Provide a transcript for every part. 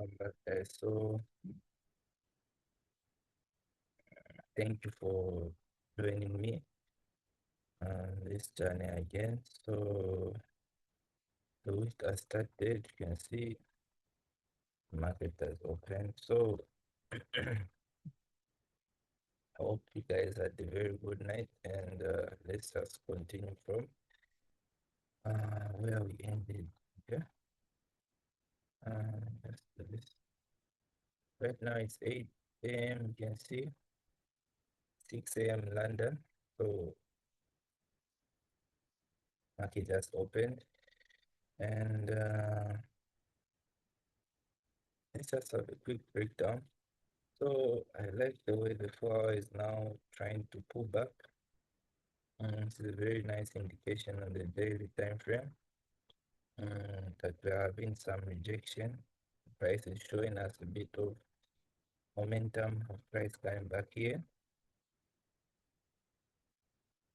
Welcome back, guys. So, thank you for joining me on this journey again. So, the week has started. You can see the market has opened. So, I hope you guys had a very good night, and let's just continue from where we ended. Okay, let's do this. Right now it's 8 a.m. You can see 6 a.m. London. So, market just opened, and let's just have a quick breakdown. So I like the way the 4 hour is now trying to pull back. This is a very nice indication on the daily time frame that there have been some rejection. Price is showing us a bit of momentum of price coming back here.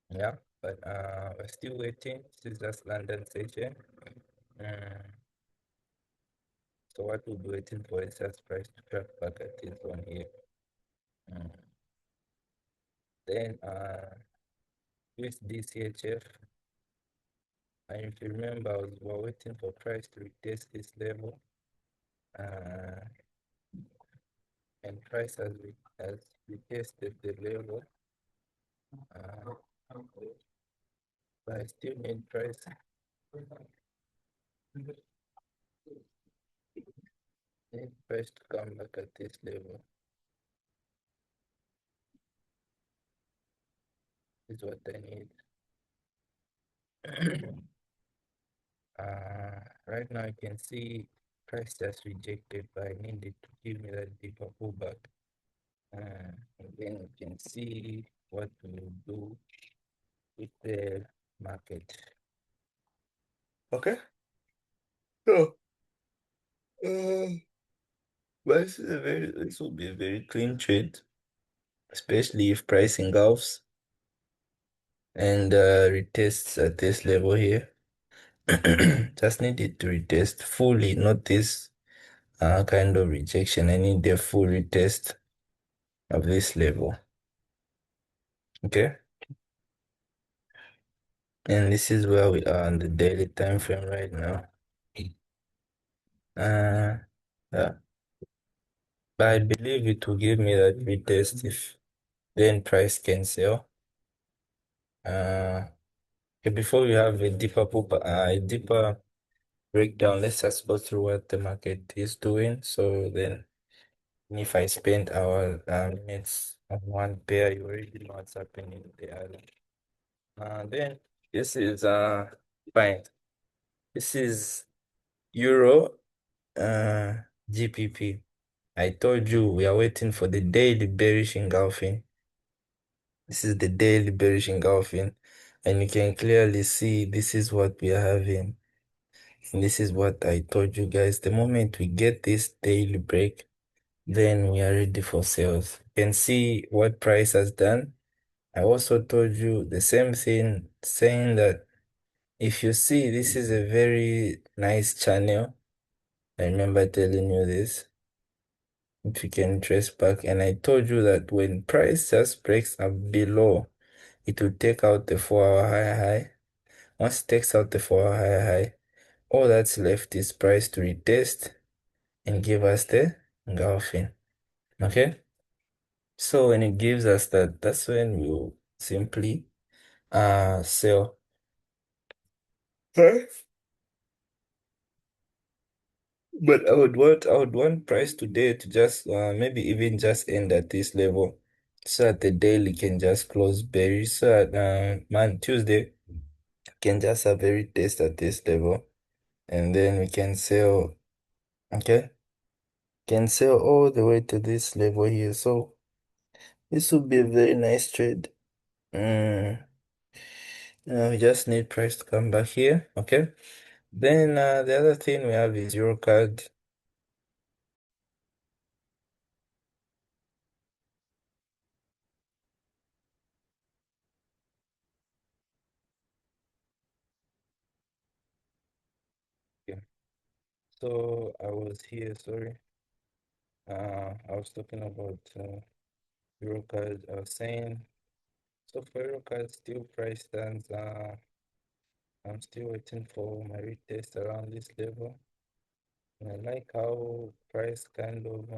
Yeah, but we're still waiting. This is just London session. So what we'll be waiting for is just price to track back at this one here. Then USD CHF. And if you remember, we're waiting for price to retest this level. And price has retested the level. But I still need price. Need price to come back at this level. Is what I need. Right now you can see price just rejected, but I needed to give me that deeper pullback. And then you can see what we will do with the market. Okay. So, but this will be a very clean trade, especially if price engulfs and retests at this level here. Just need it to retest fully, not this kind of rejection. I need the full retest of this level. Okay. And this is where we are on the daily time frame right now. Uh, yeah. But I believe it will give me that retest if then price can sell. Okay, before we have a deeper breakdown, let's just go through what the market is doing. So then if I spend our minutes on one pair, you already know what's happening in the other. Then this is fine. This is Euro GPP. I told you we are waiting for the daily bearish engulfing. This is the daily bearish engulfing, and you can clearly see this is what we are having. And this is what I told you guys. The moment we get this daily break, then we are ready for sales. You can see what price has done. I also told you the same thing, saying that if you see this is a very nice channel. I remember telling you this. If you can trace back, and I told you that when price just breaks up below, it will take out the 4 hour high. Once it takes out the 4 hour high, all that's left is price to retest and give us the engulfing. Okay? So when it gives us that, that's when we'll simply sell. Huh? But I would want price today to just maybe even just end at this level so that the daily can just close bearish so that Tuesday can just have a retest at this level and then we can sell. Okay, can sell all the way to this level here. So this would be a very nice trade. We just need price to come back here. Okay, then the other thing we have is Eurocard. Okay. So I was here, sorry. I was talking about Eurocard. I was saying, so for Eurocard, still price stands. I'm still waiting for my retest around this level. And I like how price kind of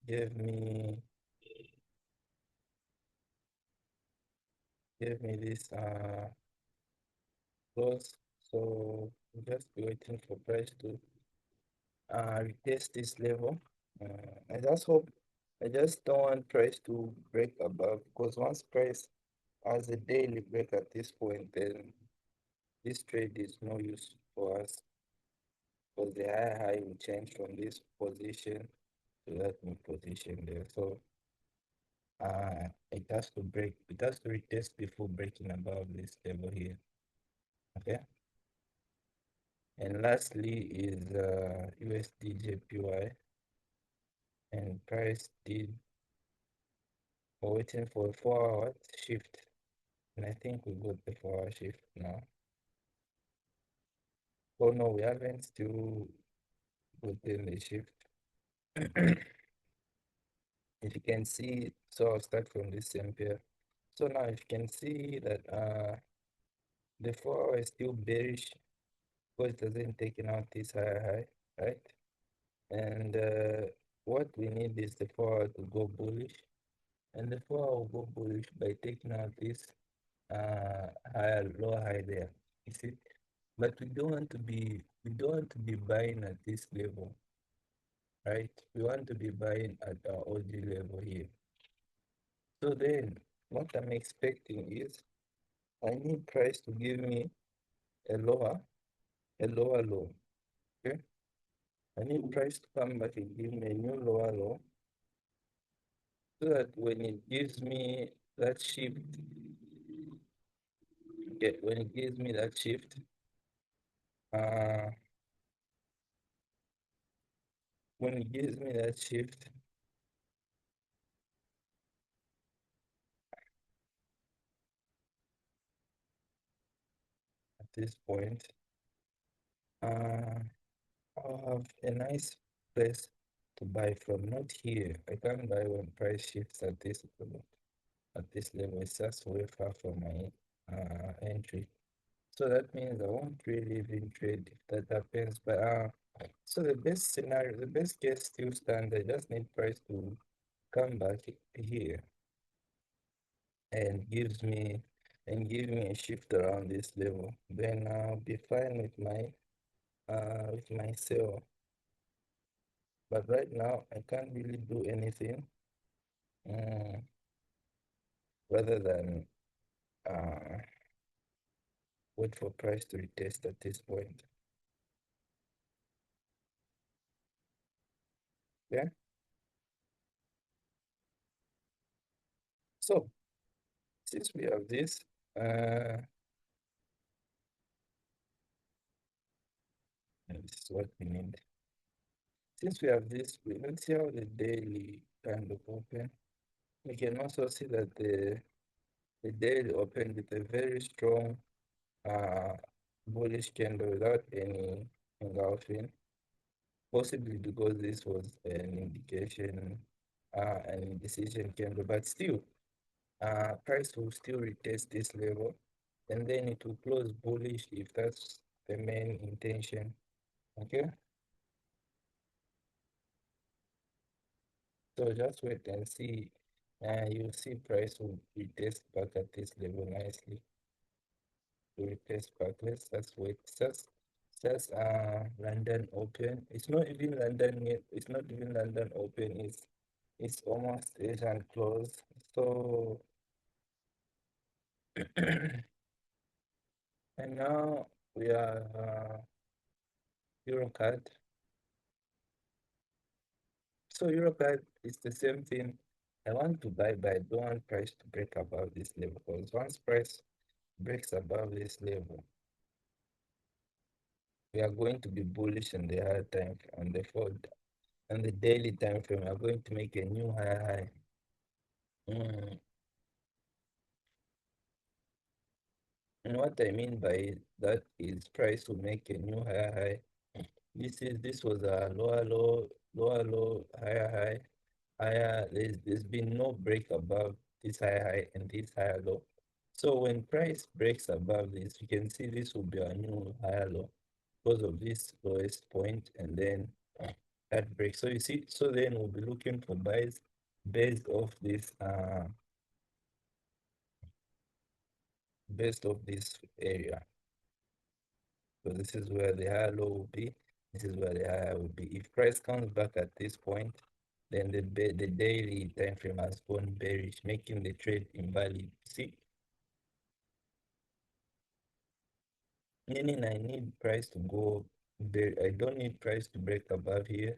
gave me this close. So we'll just be waiting for price to retest this level. I just hope, I just don't want price to break above, because once price has a daily break at this point, then this trade is no use for us, because the high will change from this position to that new position there. So it has to break, it has to retest before breaking above this level here. Okay. And lastly is USD JPY, and price did, we're waiting for a 4 hour shift, and I think we got the 4 hour shift now. Oh no, we haven't still gotten the shift. If you can see, so I'll start from this same pair. So now if you can see that the 4 hour is still bearish, because it hasn't taken out this high, right? And what we need is the 4 hour to go bullish, and the 4 hour will go bullish by taking out this higher lower high there. You see, but we don't want to be buying at this level, right? We want to be buying at our OG level here. So then what I'm expecting is, I need price to give me a lower low. Okay, I need price to come back and give me a new lower low, so that when it gives me that shift, okay, when it gives me that shift, uh when it gives me that shift at this point, uh I'll have a nice place to buy from. Not here. I can't buy when price shifts at this level. At this level, it's just way far from my entry. So that means I won't really even trade if that happens. But so the best scenario, the best case still stands. I just need price to come back here and give me a shift around this level. Then I'll be fine with my sell. But right now I can't really do anything uh, rather than uh, wait for price to retest at this point. Yeah. So since we have this, and this is what we need. Since we have this, let's see how the daily kind of open. We can also see that the daily opened with a very strong uh, bullish candle without any engulfing, possibly because this was an indication, an indecision candle, but still, price will still retest this level, and then it will close bullish if that's the main intention. Okay, so just wait and see. You'll see price will retest back at this level nicely. To retest back. Let's just wait. Just London open. It's not even London yet. It's not even London open. It's almost Asian close. So and now we are Eurocard. So Eurocard is the same thing. I want to buy, but I don't want price to break above this level, because once price breaks above this level, we are going to be bullish on the higher time on the fold and the daily time frame. We are going to make a new high. Mm. And what I mean by that is price will make a new high. This was a lower low. lower low, higher high, higher. There's been no break above this higher high and this higher low. So when price breaks above this, you can see this will be a new higher low because of this lowest point and then that break. So you see, so then we'll be looking for buys based off this area. So this is where the higher low will be. This is where the higher will be. If price comes back at this point, then the daily time frame has gone bearish, making the trade invalid. See, meaning I need price to go there. I don't need price to break above here,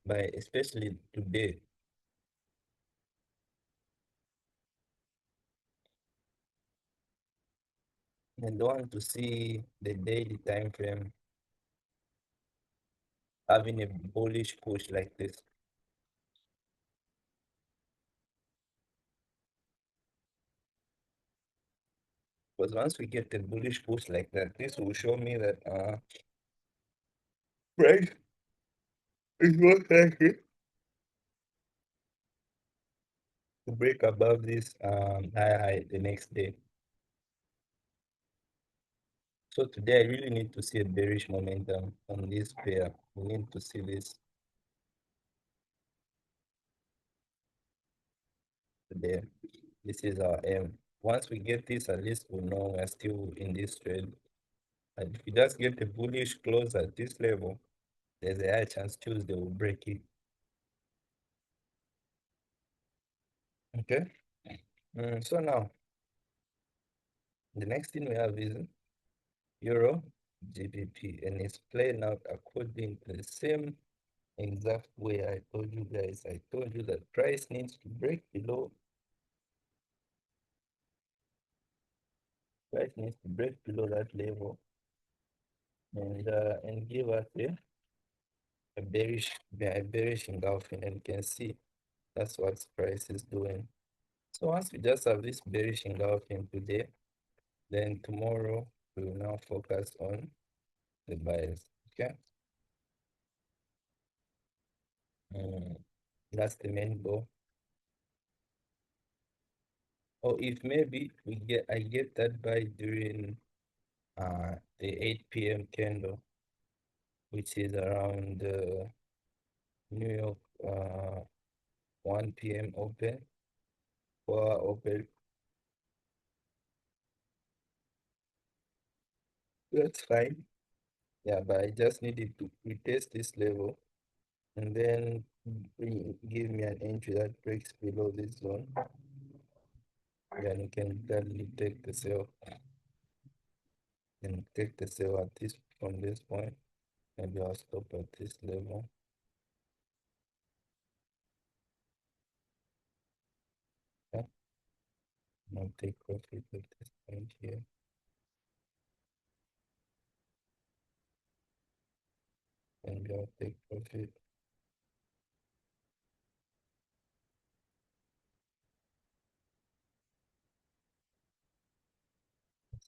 but especially today, I don't want to see the daily time frame having a bullish push like this. Because once we get a bullish push like that, this will show me that price is most likely to break above this high the next day. So today I really need to see a bearish momentum on this pair. We need to see this today. This is our aim. Once we get this, at least we know we're still in this trade. And if we just get a bullish close at this level, there's a high chance Tuesday will break it. Okay. So now the next thing we have is Euro GBP, and it's playing out according to the same exact way I told you guys. I told you that price needs to break below. Price needs to break below that level and give us a bearish engulfing, and you can see that's what price is doing. So once we just have this bearish engulfing today, then tomorrow we will now focus on the buyers. Okay. Mm, that's the main goal. Or if maybe I get that buy during the 8 p.m. candle, which is around New York 1 p.m. open, 4 open. That's fine. Yeah, but I just needed to retest this level and then give me an entry that breaks below this zone. Then you can gladly take the sell and take the sell at this from this point. Maybe I'll stop at this level. Yeah, I'll take profit at this point here. Maybe I'll take profit.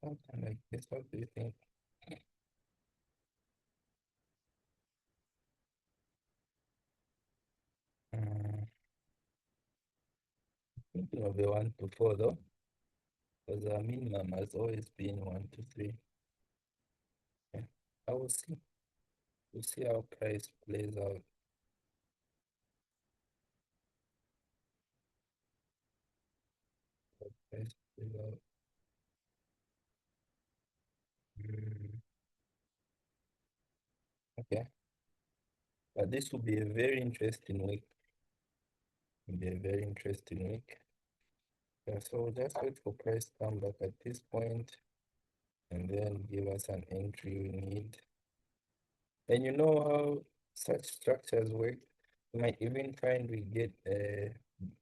Something like this. What do you think? Uh, Thinking of a 1 to 4 though, because our minimum has always been 1 to 3. Yeah. I will see. We'll see how price plays out. Price plays out. Mm, okay. But this will be a very interesting week. Will be a very interesting week. Yeah, so we'll just wait for price to come back at this point and then give us an entry we need. And you know how such structures work? You might even find we get a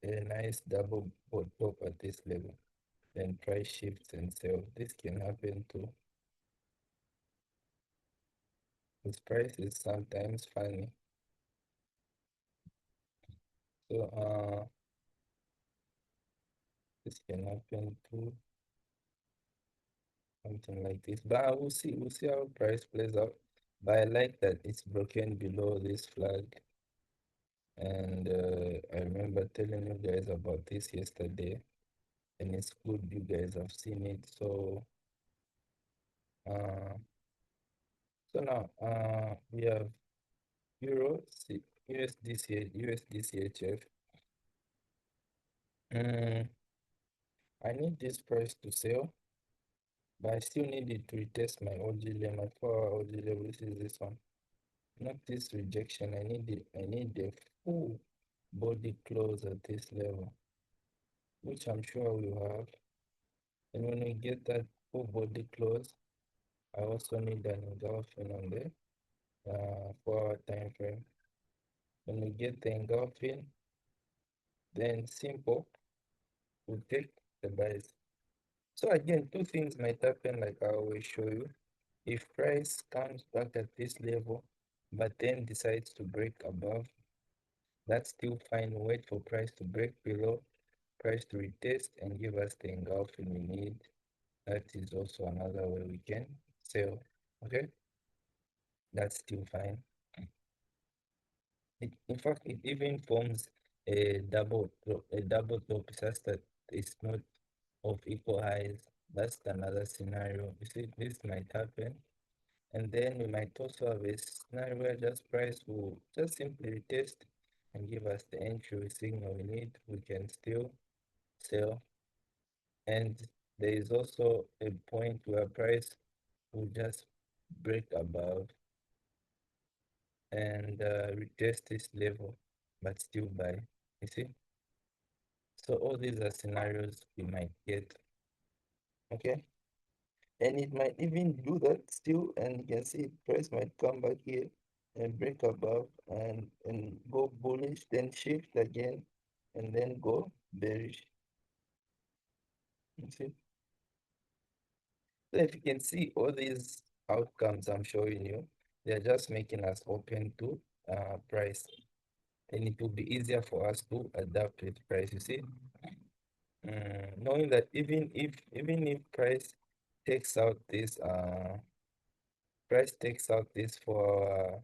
nice double bot top at this level. Then price shifts and sell. This can happen too. This price is sometimes funny. So this can happen too. Something like this. But we'll see how price plays out. But I like that it's broken below this flag. And I remember telling you guys about this yesterday, and it's good you guys have seen it. Uh, so now we have Euro, USD CHF. Mm, I need this price to sell, but I still need it to retest my OG level, my 4-hour OG level. This is this one. Not this rejection. I need the full body close at this level, which I'm sure we have. And when we get that full body close, I also need an engulfing on the 4-hour time frame. When we get the engulfing, then simple, we take the buys. So again, two things might happen like I always show you. If price comes back at this level, but then decides to break above, that's still fine. Wait for price to break below, price to retest and give us the engulfing we need. That is also another way we can sell. Okay, that's still fine. In fact, it even forms a double top such that it's not of equal highs. That's another scenario. You see, this might happen. And then we might also have a scenario where just price will just simply retest and give us the entry signal we need. We can still sell. And there is also a point where price will just break above and retest this level, but still buy. You see? So all these are scenarios we might get. Okay? And it might even do that still, and you can see price might come back here and break above and go bullish, then shift again, and then go bearish. You see? So if you can see all these outcomes I'm showing you, they're just making us open to price. And it will be easier for us to adapt with price. You see? Knowing that even if price takes out this for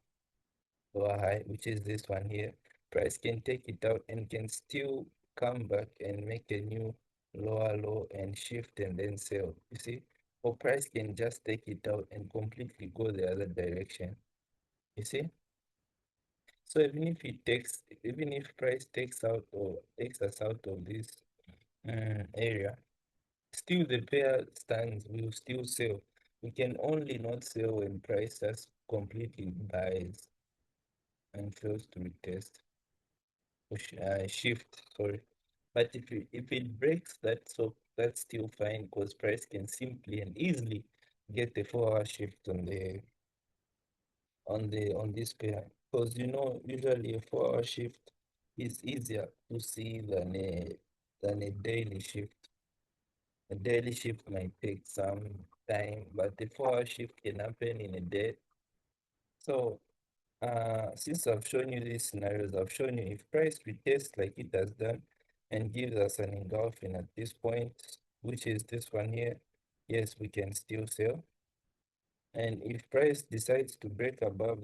lower high, which is this one here, price can take it out and can still come back and make a new lower low and shift and then sell. You see, or price can just take it out and completely go the other direction. You see, so even if price takes out or takes us out of this area, still the pair stands, will still sell. We can only not sell when price just completely buys and fails to retest or shift, sorry. But if it breaks that, so that's still fine because price can simply and easily get the 4-hour shift on this pair. Because usually a 4-hour shift is easier to see than a daily shift. A daily shift might take some time, but the 4-hour shift can happen in a day. So since I've shown you these scenarios, I've shown you if price retests like it has done and gives us an engulfing at this point, which is this one here, yes, we can still sell. And if price decides to break above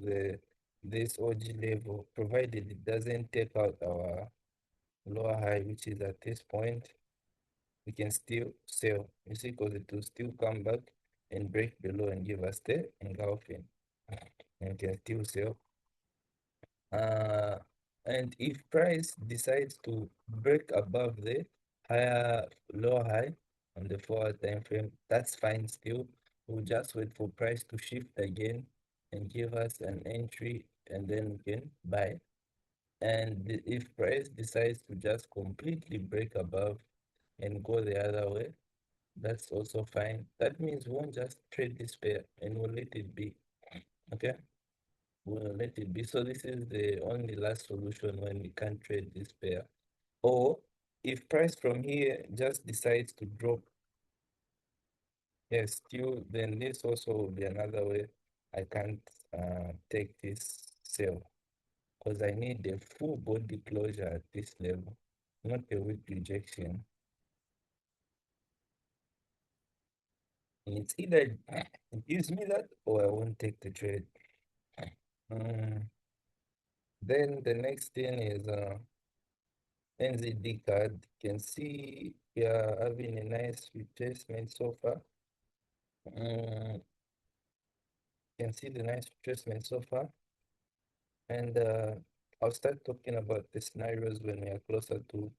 this OG level, provided it doesn't take out our lower high, which is at this point, we can still sell. You see, because it will still come back and break below and give us the engulfing. And we can still sell. Uh, and if price decides to break above the lower high on the 4-hour time frame, that's fine still. We'll just wait for price to shift again and give us an entry, and then we can buy. And if price decides to just completely break above and go the other way, that's also fine. That means we won't just trade this pair and we'll let it be. Okay? We'll let it be. So this is the only last solution when we can't trade this pair. Or if price from here just decides to drop, yes, still, then this also will be another way I can't take this sell because I need the full body closure at this level, not a weak rejection. And it's either it gives me that or I won't take the trade. Mm, Then the next thing is NZD card. You can see we are having a nice retracement so far. You can see the nice retracement so far. And I'll start talking about the scenarios when we are closer to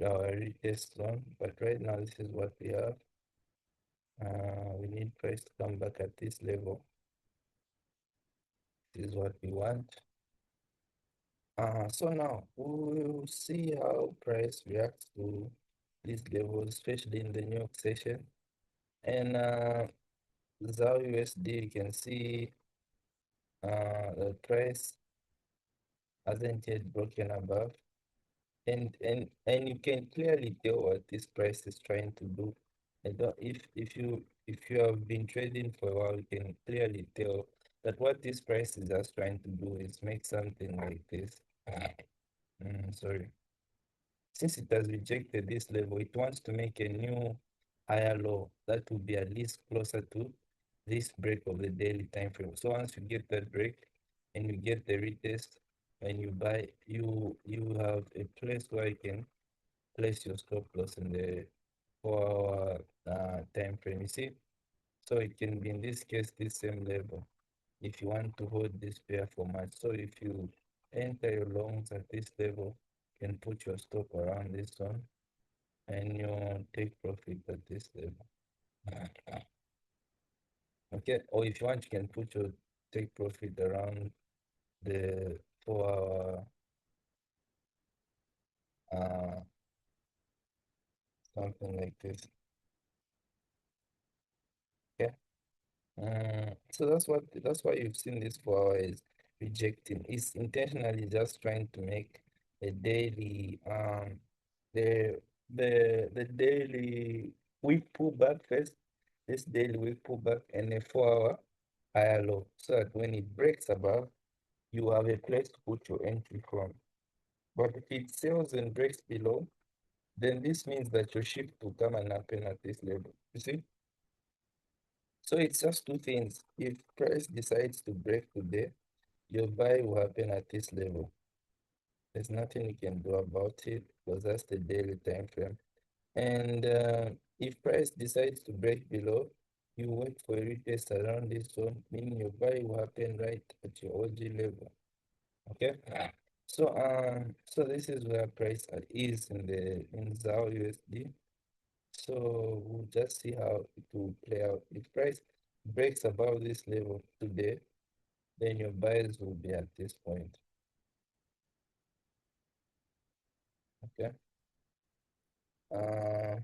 our retest zone. But right now, this is what we have. We need price to come back at this level. This is what we want. So now we'll see how price reacts to these levels, especially in the New York session. And ZAR USD, you can see the price hasn't yet broken above. And you can clearly tell what this price is trying to do. I don't if you have been trading for a while, you can clearly tell that what this price is just trying to do is make something like this. Sorry. Since it has rejected this level, it wants to make a new higher low that will be at least closer to this break of the daily time frame. So once you get that break and you get the retest and you buy, you have a place where you can place your stop loss in the 4 hour time frame. You see, so it can be in this case this same level if you want to hold this pair for much. So if you enter your longs at this level, you can put your stop around this one and you take profit at this level. Okay, or if you want, you can put your take profit around the 4 hour uh something like this. Okay. So that's why you've seen this 4 hour is rejecting. It's intentionally just trying to make a daily the the daily week pullback first, this daily week pullback and a 4 hour higher low. So that when it breaks above, you have a place to put your entry from. But if it sells and breaks below, then this means that your shift will come and happen at this level. You see? So it's just two things. If price decides to break today, your buy will happen at this level. There's nothing you can do about it because that's the daily time frame. And if price decides to break below, you wait for a retest around this zone, meaning your buy will happen right at your OG level. Okay. So this is where price is in ZAR USD. So we'll just see how it will play out. If price breaks above this level today, then your buys will be at this point. Okay. Uh,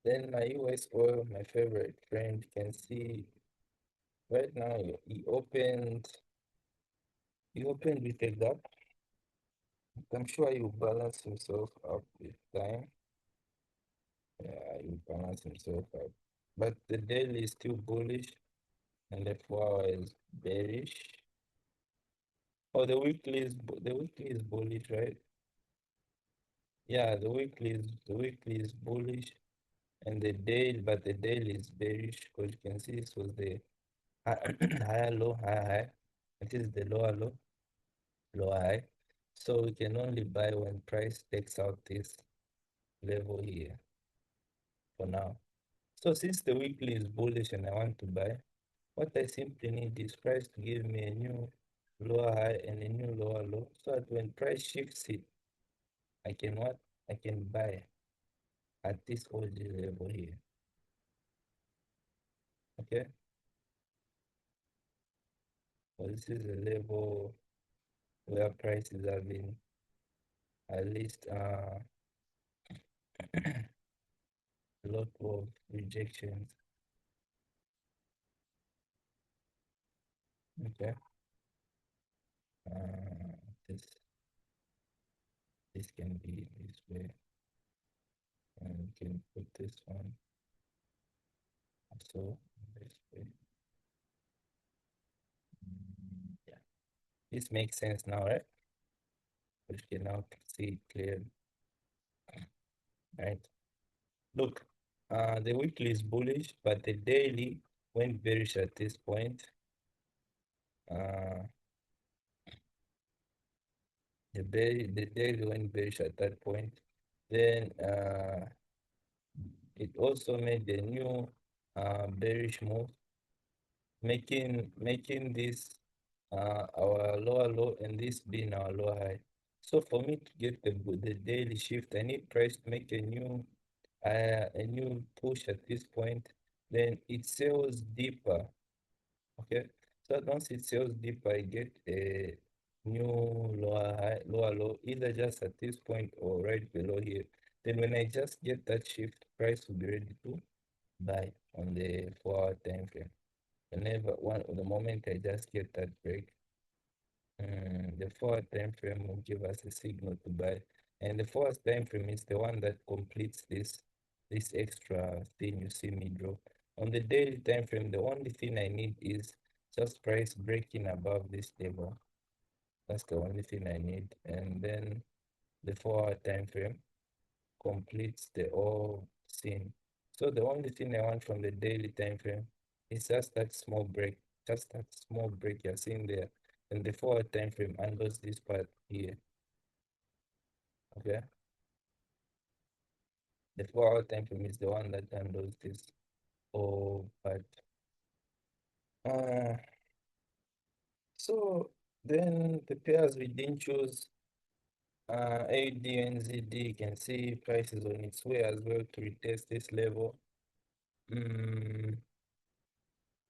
then my US oil, my favorite friend, can see right now he opened with a gap. I'm sure he will balance himself up with time. Yeah, he will balance himself up. But the daily is still bullish and the 4 hour is bearish. Oh, the weekly is bullish, right? Yeah, the weekly is bullish and the daily is bearish because you can see this was the higher low, higher high. It is the lower low, lower high. So we can only buy when price takes out this level here for now. So since the weekly is bullish and I want to buy, what I simply need is price to give me a new lower high and a new lower low so that when price shifts it, I can what? I can buy at this OG level here. Okay? So this is a level where prices have been at least a lot of rejections. Okay? This can be this way, and we can put this one also this way. Yeah, this makes sense now, right? We can now see it clearly, right? Look, the weekly is bullish, but the daily went bearish at this point. Uh, the daily went bearish at that point. Then it also made a new bearish move, making this our lower low and this being our lower high. So for me to get the daily shift, I need price to make a new push at this point. Then it sells deeper. Okay, so once it sells deeper, I get a new lower high, lower low, either just at this point or right below here. Then when I just get that shift, price will be ready to buy on the 4 hour time frame. Whenever the moment I just get that break, the 4 hour time frame will give us a signal to buy. And the 4 hour time frame is the one that completes this extra thing you see me draw. On the daily time frame, the only thing I need is just price breaking above this level. That's the only thing I need. And then the 4 hour time frame completes the whole scene. So the only thing I want from the daily time frame is just that small break, just that small break you're seeing there. And the 4 hour time frame handles this part here. Okay. The 4 hour time frame is the one that handles this whole part. Uh, so then the pairs we didn't choose, AUD and ZD, you can see prices on its way as well to retest this level. Mm,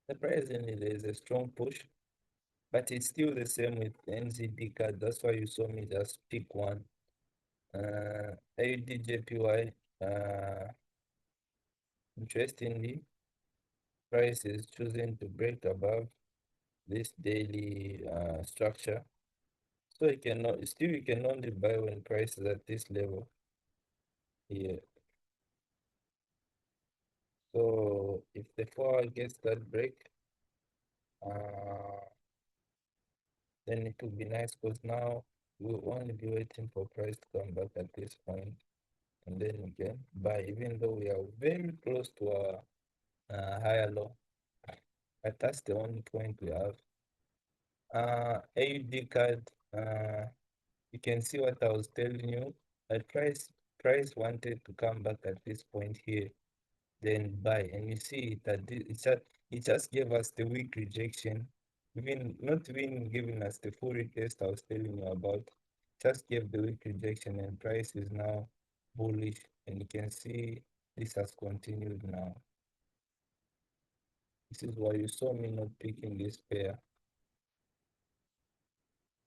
Surprisingly, there's a strong push, but it's still the same with NZD card. That's why you saw me just pick one. AUD interestingly, price is choosing to break above this daily structure. So you can only buy when price is at this level here. So if the 4 hour gets that break, uh, then it will be nice because now we'll only be waiting for price to come back at this point, and then we can buy, even though we are very close to our higher low. But that's the only point we have. AUD card, you can see what I was telling you. At price wanted to come back at this point here, then buy, and you see that it just gave us the weak rejection, even not even giving us the full retest I was telling you about. Just gave the weak rejection, and price is now bullish, and you can see this has continued now. This is why you saw me not picking this pair,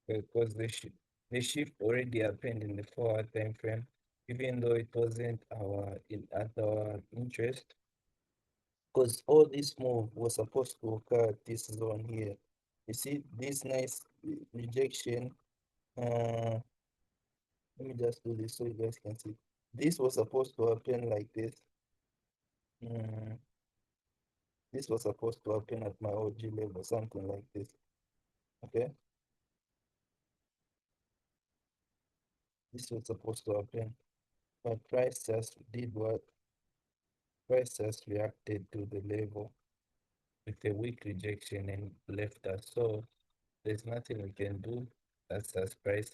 because the shift already happened in the 4 hour time frame, even though it wasn't at our interest, because all this move was supposed to occur at this zone here. You see this nice rejection. Let me just do this so you guys can see. This was supposed to happen like this. Mm, this was supposed to happen at my OG level, something like this. Okay, this was supposed to happen, but price just did what? Price just reacted to the level with a weak rejection and left us. So there's nothing we can do. That's price.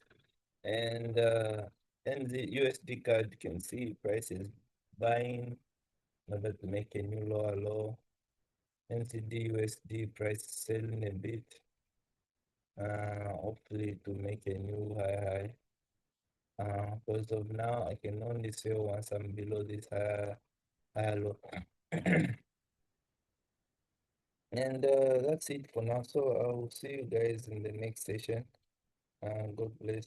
And the USD card, you can see price is buying in order to make a new lower low. NCD USD price selling a bit, hopefully to make a new high. Because of now, I can only sell once I'm below this higher low. And that's it for now. So I'll see you guys in the next session. God bless.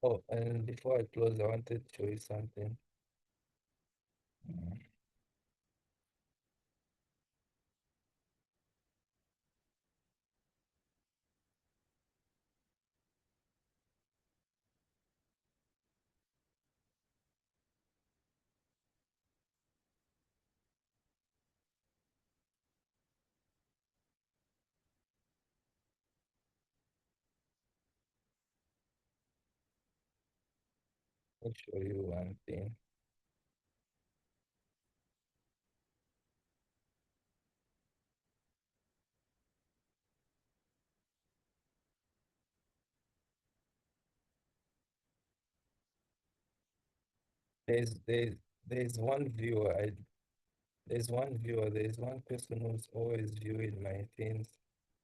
Oh, and before I close, I wanted to show you something. Mm, Let me show you one thing. there's there's there's one viewer I there's one person who's always viewing my things.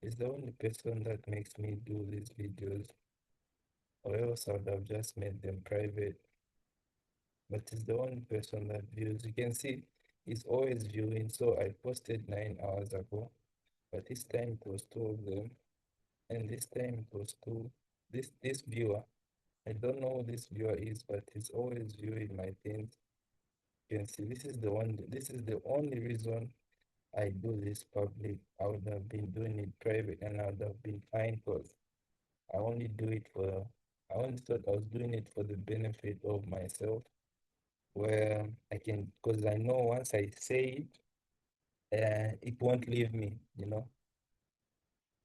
It's the only person that makes me do these videos, or else I would have just made them private. But it's the only person that views. You can see he's always viewing. So I posted 9 hours ago, but this time it was two of them, and this time it was two. This viewer, I don't know who this viewer is, but he's always viewing my things. You can see this is the one. This is the only reason I do this public. I would have been doing it private, and I would have been fine because I only do it for. I only thought I was doing it for the benefit of myself, where I can, because I know once I say it, it won't leave me.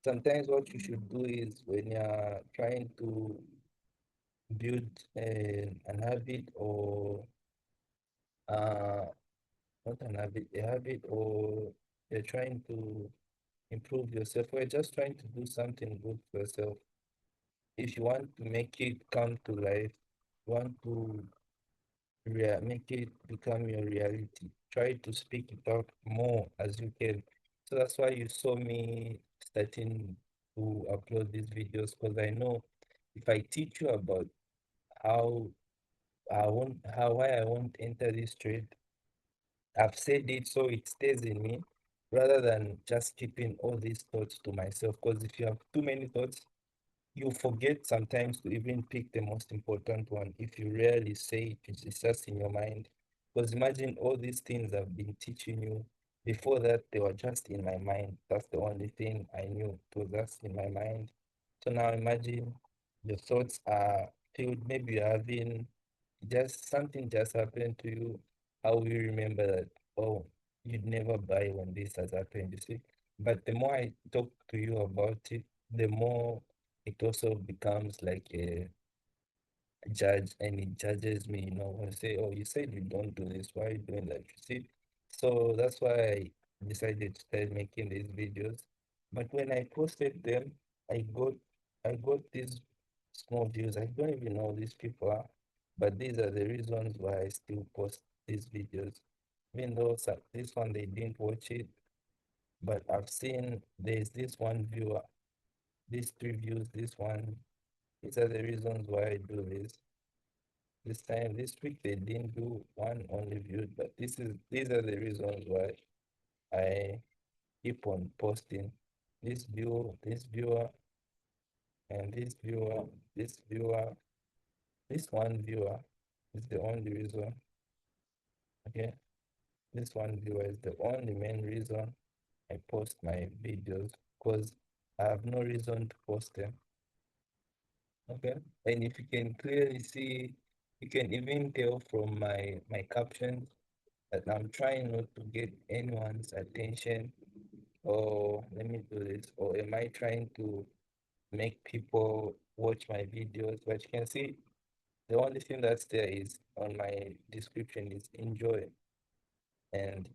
Sometimes what you should do is when you're trying to build an habit or uh, not an habit, a habit, or you're trying to improve yourself, or you're just trying to do something good for yourself. If you want to make it come to life, want to make it become your reality. Try to speak it out more as you can. So that's why you saw me starting to upload these videos because I know if I teach you about how why I won't enter this trade, I've said it so it stays in me rather than just keeping all these thoughts to myself. Because if you have too many thoughts, you forget sometimes to even pick the most important one. If you rarely say it, it's just in your mind. Because imagine all these things I've been teaching you. Before that, they were just in my mind. That's the only thing I knew. It was just in my mind. So now imagine your thoughts are filled. Maybe you're having just something just happened to you. How will you remember that? Oh, you'd never buy when this has happened, you see? But the more I talk to you about it, the more it also becomes like a judge, and it judges me, when I say, oh, you said you don't do this, why are you doing that? You see? So that's why I decided to start making these videos. But when I posted them, I got I got these small views. I don't even know who these people are, but these are the reasons why I still post these videos. Even though this one they didn't watch it, but I've seen there's this one viewer, these three views, this one. These are the reasons why I do this. This week they didn't do one only viewed, but these are the reasons why I keep on posting. This viewer, and this viewer, this one viewer is the only reason. Okay, this one viewer is the only main reason I post my videos because I have no reason to post them. Okay, and if you can clearly see, you can even tell from my captions that I'm trying not to get anyone's attention, or let me do this, or am I trying to make people watch my videos? But you can see the only thing that's there is on my description is enjoy and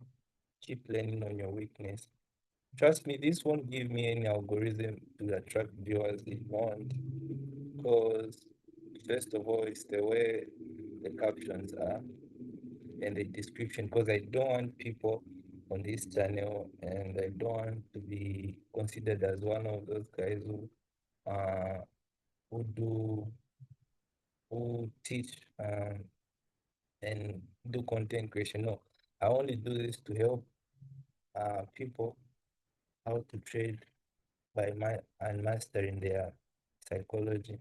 keep learning on your weakness. Trust me, this won't give me any algorithm to attract viewers it won't, because first of all, it's the way the captions are and the description, because I don't want people on this channel, and I don't want to be considered as one of those guys uh who do who teach and do content creation. No, I only do this to help people how to trade by and mastering their psychology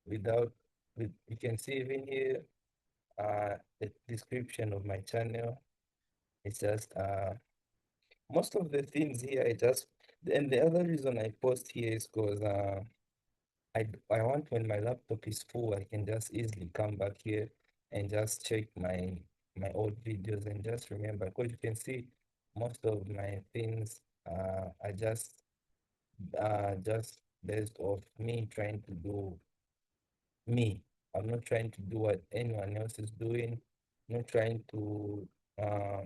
without you can see even here the description of my channel. It's just most of the things here I just, and the other reason I post here is because I want, when my laptop is full, I can just easily come back here and just check my old videos and just remember, because you can see most of my things are just based off me trying to do me. I'm not trying to do what anyone else is doing. I'm not trying to uh,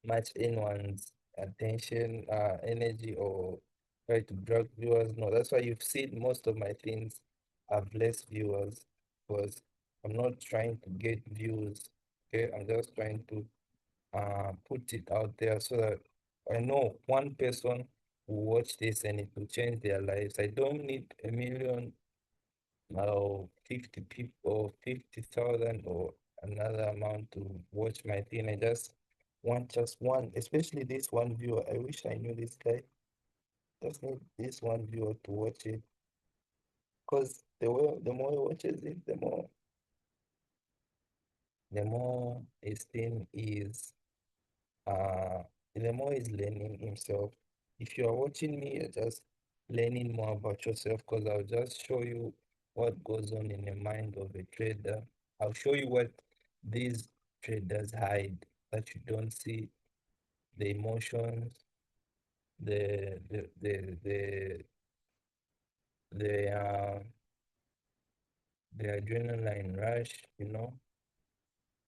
match anyone's attention, energy, or try to drag viewers. No, that's why you've seen most of my things have less viewers, because I'm not trying to get views. Okay, I'm just trying to put it out there so that I know one person will watch this and it will change their lives. I don't need a million or 50 people or 50,000 or another amount to watch my thing. I just want just one, especially this one viewer. I wish I knew this guy. Just need this one viewer to watch it. Because the more he watches it, the more his thing is uh the more he's learning himself. If you are watching me, you're just learning more about yourself because I'll just show you what goes on in the mind of a trader. I'll show you what these traders hide that you don't see, the emotions, the the the the the the adrenaline rush,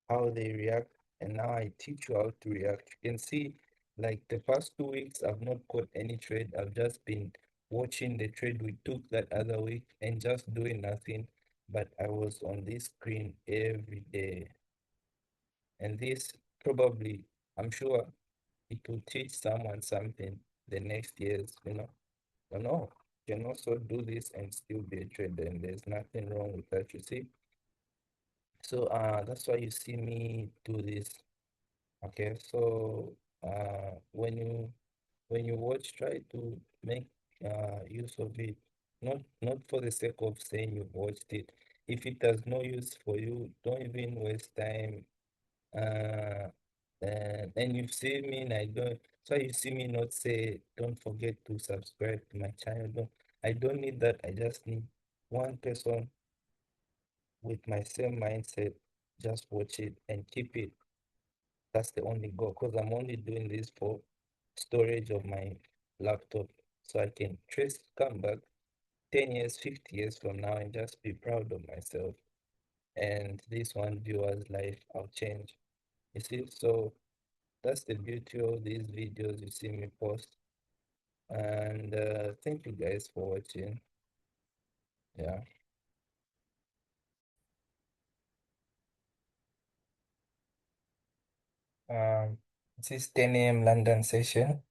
how they react, and now I teach you how to react. You can see, like the past 2 weeks, I've not caught any trade. I've just been watching the trade we took that other week and just doing nothing. But I was on this screen every day. And this probably, I'm sure it will teach someone something the next years, You know, you can also do this and still be a trader, and there's nothing wrong with that, you see. So that's why you see me do this. Okay, so when you watch, try to make use of it, not for the sake of saying you've watched it. If it has no use for you, don't even waste time. Uh, and you see me, and I don't. So you see me not say, don't forget to subscribe to my channel. I don't need that. I just need one person with my same mindset. Just watch it and keep it. That's the only goal because I'm only doing this for storage of my laptop so I can come back 10 years, 50 years from now and just be proud of myself. And this one viewer's life, I'll change. You see, so that's the beauty of these videos you see me post. And thank you guys for watching. Yeah. Um, this is 10 a.m. London session,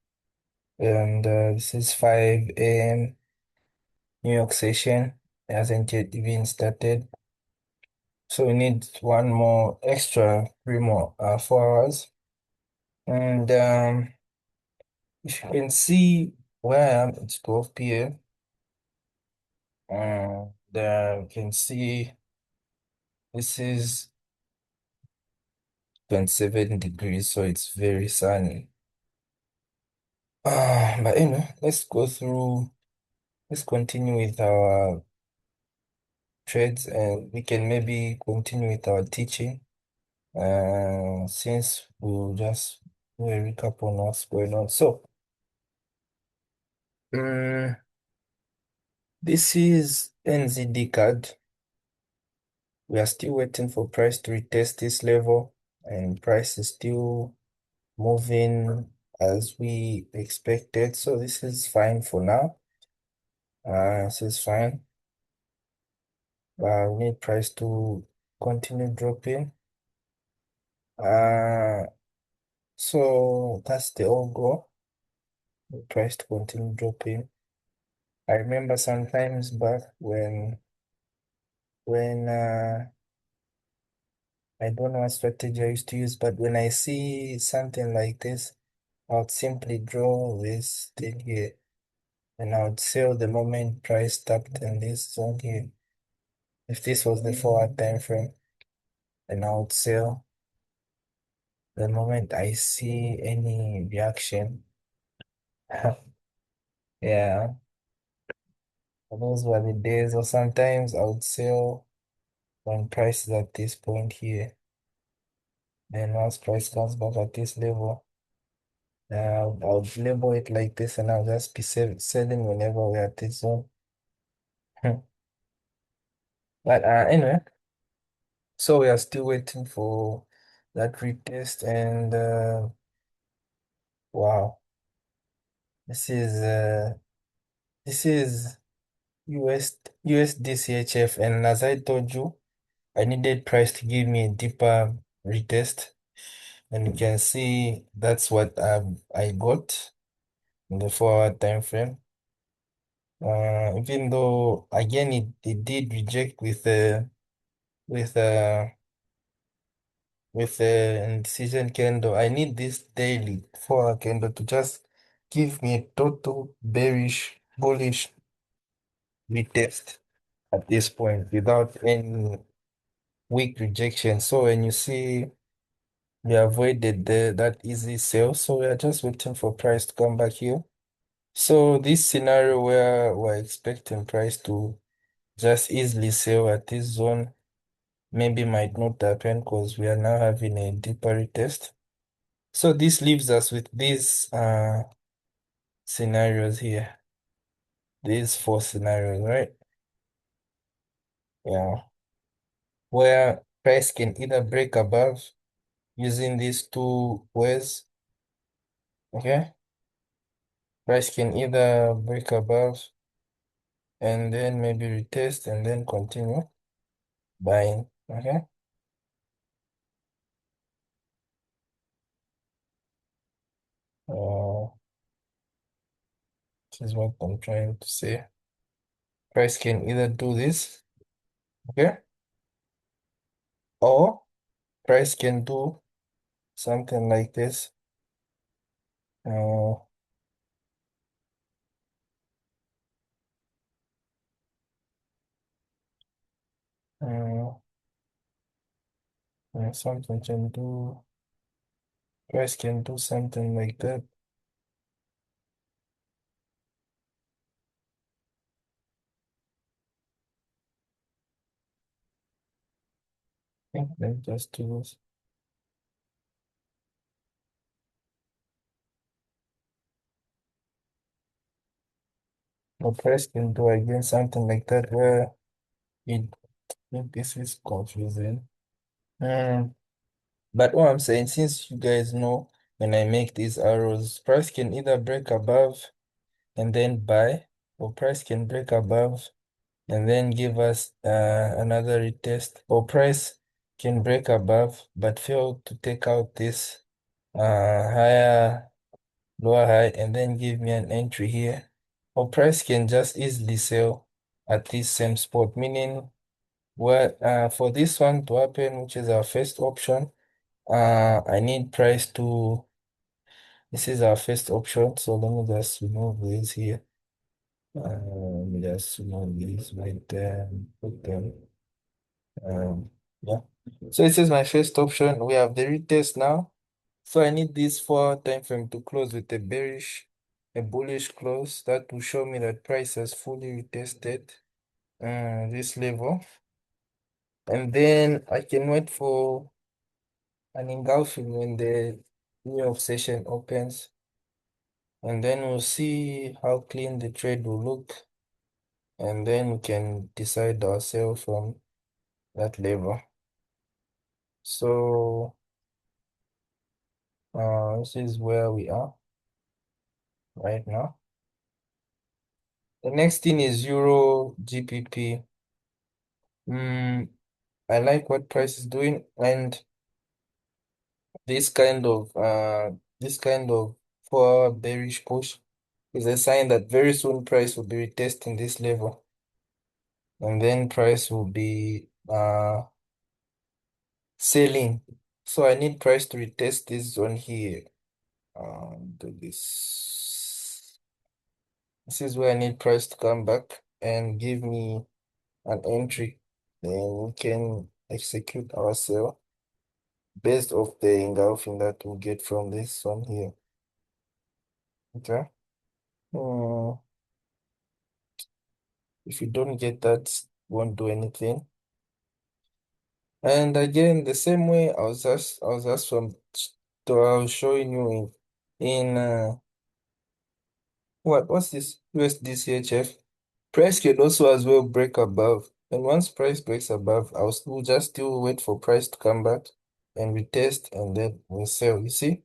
and this is 5 a.m. New York session. It hasn't yet even started. So we need one more extra, 3 more, 4 hours. And if you can see where I am, it's 12 p.m. There you can see this is 27 degrees, so it's very sunny. But anyway, let's continue with our trades and we can maybe continue with our teaching. Since we'll just do a recap on what's going on. So, um, this is NZD card. We are still waiting for price to retest this level, and price is still moving as we expected. So this is fine for now. This is fine. We need price to continue dropping. Uh, so that's the whole goal. The price to continue dropping. I remember sometimes back when I don't know what strategy I used to use, but when I see something like this, I would simply draw this thing here and I would sell the moment price tapped in this zone here. If this was the forward time frame, then I would sell the moment I see any reaction. Yeah, those were the days, or sometimes I would sell when price is at this point here. Then once price comes back at this level, I'll label it like this and I'll just be selling whenever we're at this zone. But anyway, so we are still waiting for that retest and wow, this is uh this is USDCHF, and as I told you, I needed price to give me a deeper retest, and you can see that's what I got in the 4 hour time frame. Even though again it did reject with uh with a indecision candle. I need this daily 4 hour candle to just give me a total bearish bullish retest at this point without any weak rejection. So when you see we avoided that easy sell, so we are just waiting for price to come back here. So this scenario where we're expecting price to just easily sell at this zone maybe might not happen because we are now having a deeper retest. So this leaves us with these scenarios here. These 4 scenarios, right? Yeah. Where price can either break above using these two ways. Okay. Price can either break above and then maybe retest and then continue buying. Okay. Uh, this is what I'm trying to say. Price can either do this, okay, or price can do something like this. Uh, uh, something can do. Price can do something like that. Okay, let me just do this. The price can do again something like that where it this is confusing. Mm. But what I'm saying, since you guys know when I make these arrows, price can either break above and then buy, or price can break above and then give us another retest, or price can break above but fail to take out this higher lower high and then give me an entry here. Or price can just easily sell at this same spot, meaning what for this one to happen, which is our first option, I need price to this is our first option. So let me just remove this here. Let me just remove these right there and put them. Yeah. So this is my first option. We have the retest now. So I need this 4 hour time frame to close with a bullish close that will show me that price has fully retested this level. And then I can wait for an engulfing when the new of session opens. And then we'll see how clean the trade will look. And then we can decide our sell from that level. So this is where we are right now. The next thing is Euro GPP. Mm, I like what price is doing, and this kind of uh this kind of 4 hour bearish push is a sign that very soon price will be retesting this level, and then price will be selling. So I need price to retest this zone here. Do this. This is where I need price to come back and give me an entry. Then we can execute our sell based off the engulfing that we get from this one here. Okay. Hmm, if you don't get that, won't do anything. And again, the same way I was just I was showing you in what's this USDCHF. Price can also as well break above. And once price breaks above, we'll just still wait for price to come back and retest and then we sell. You see?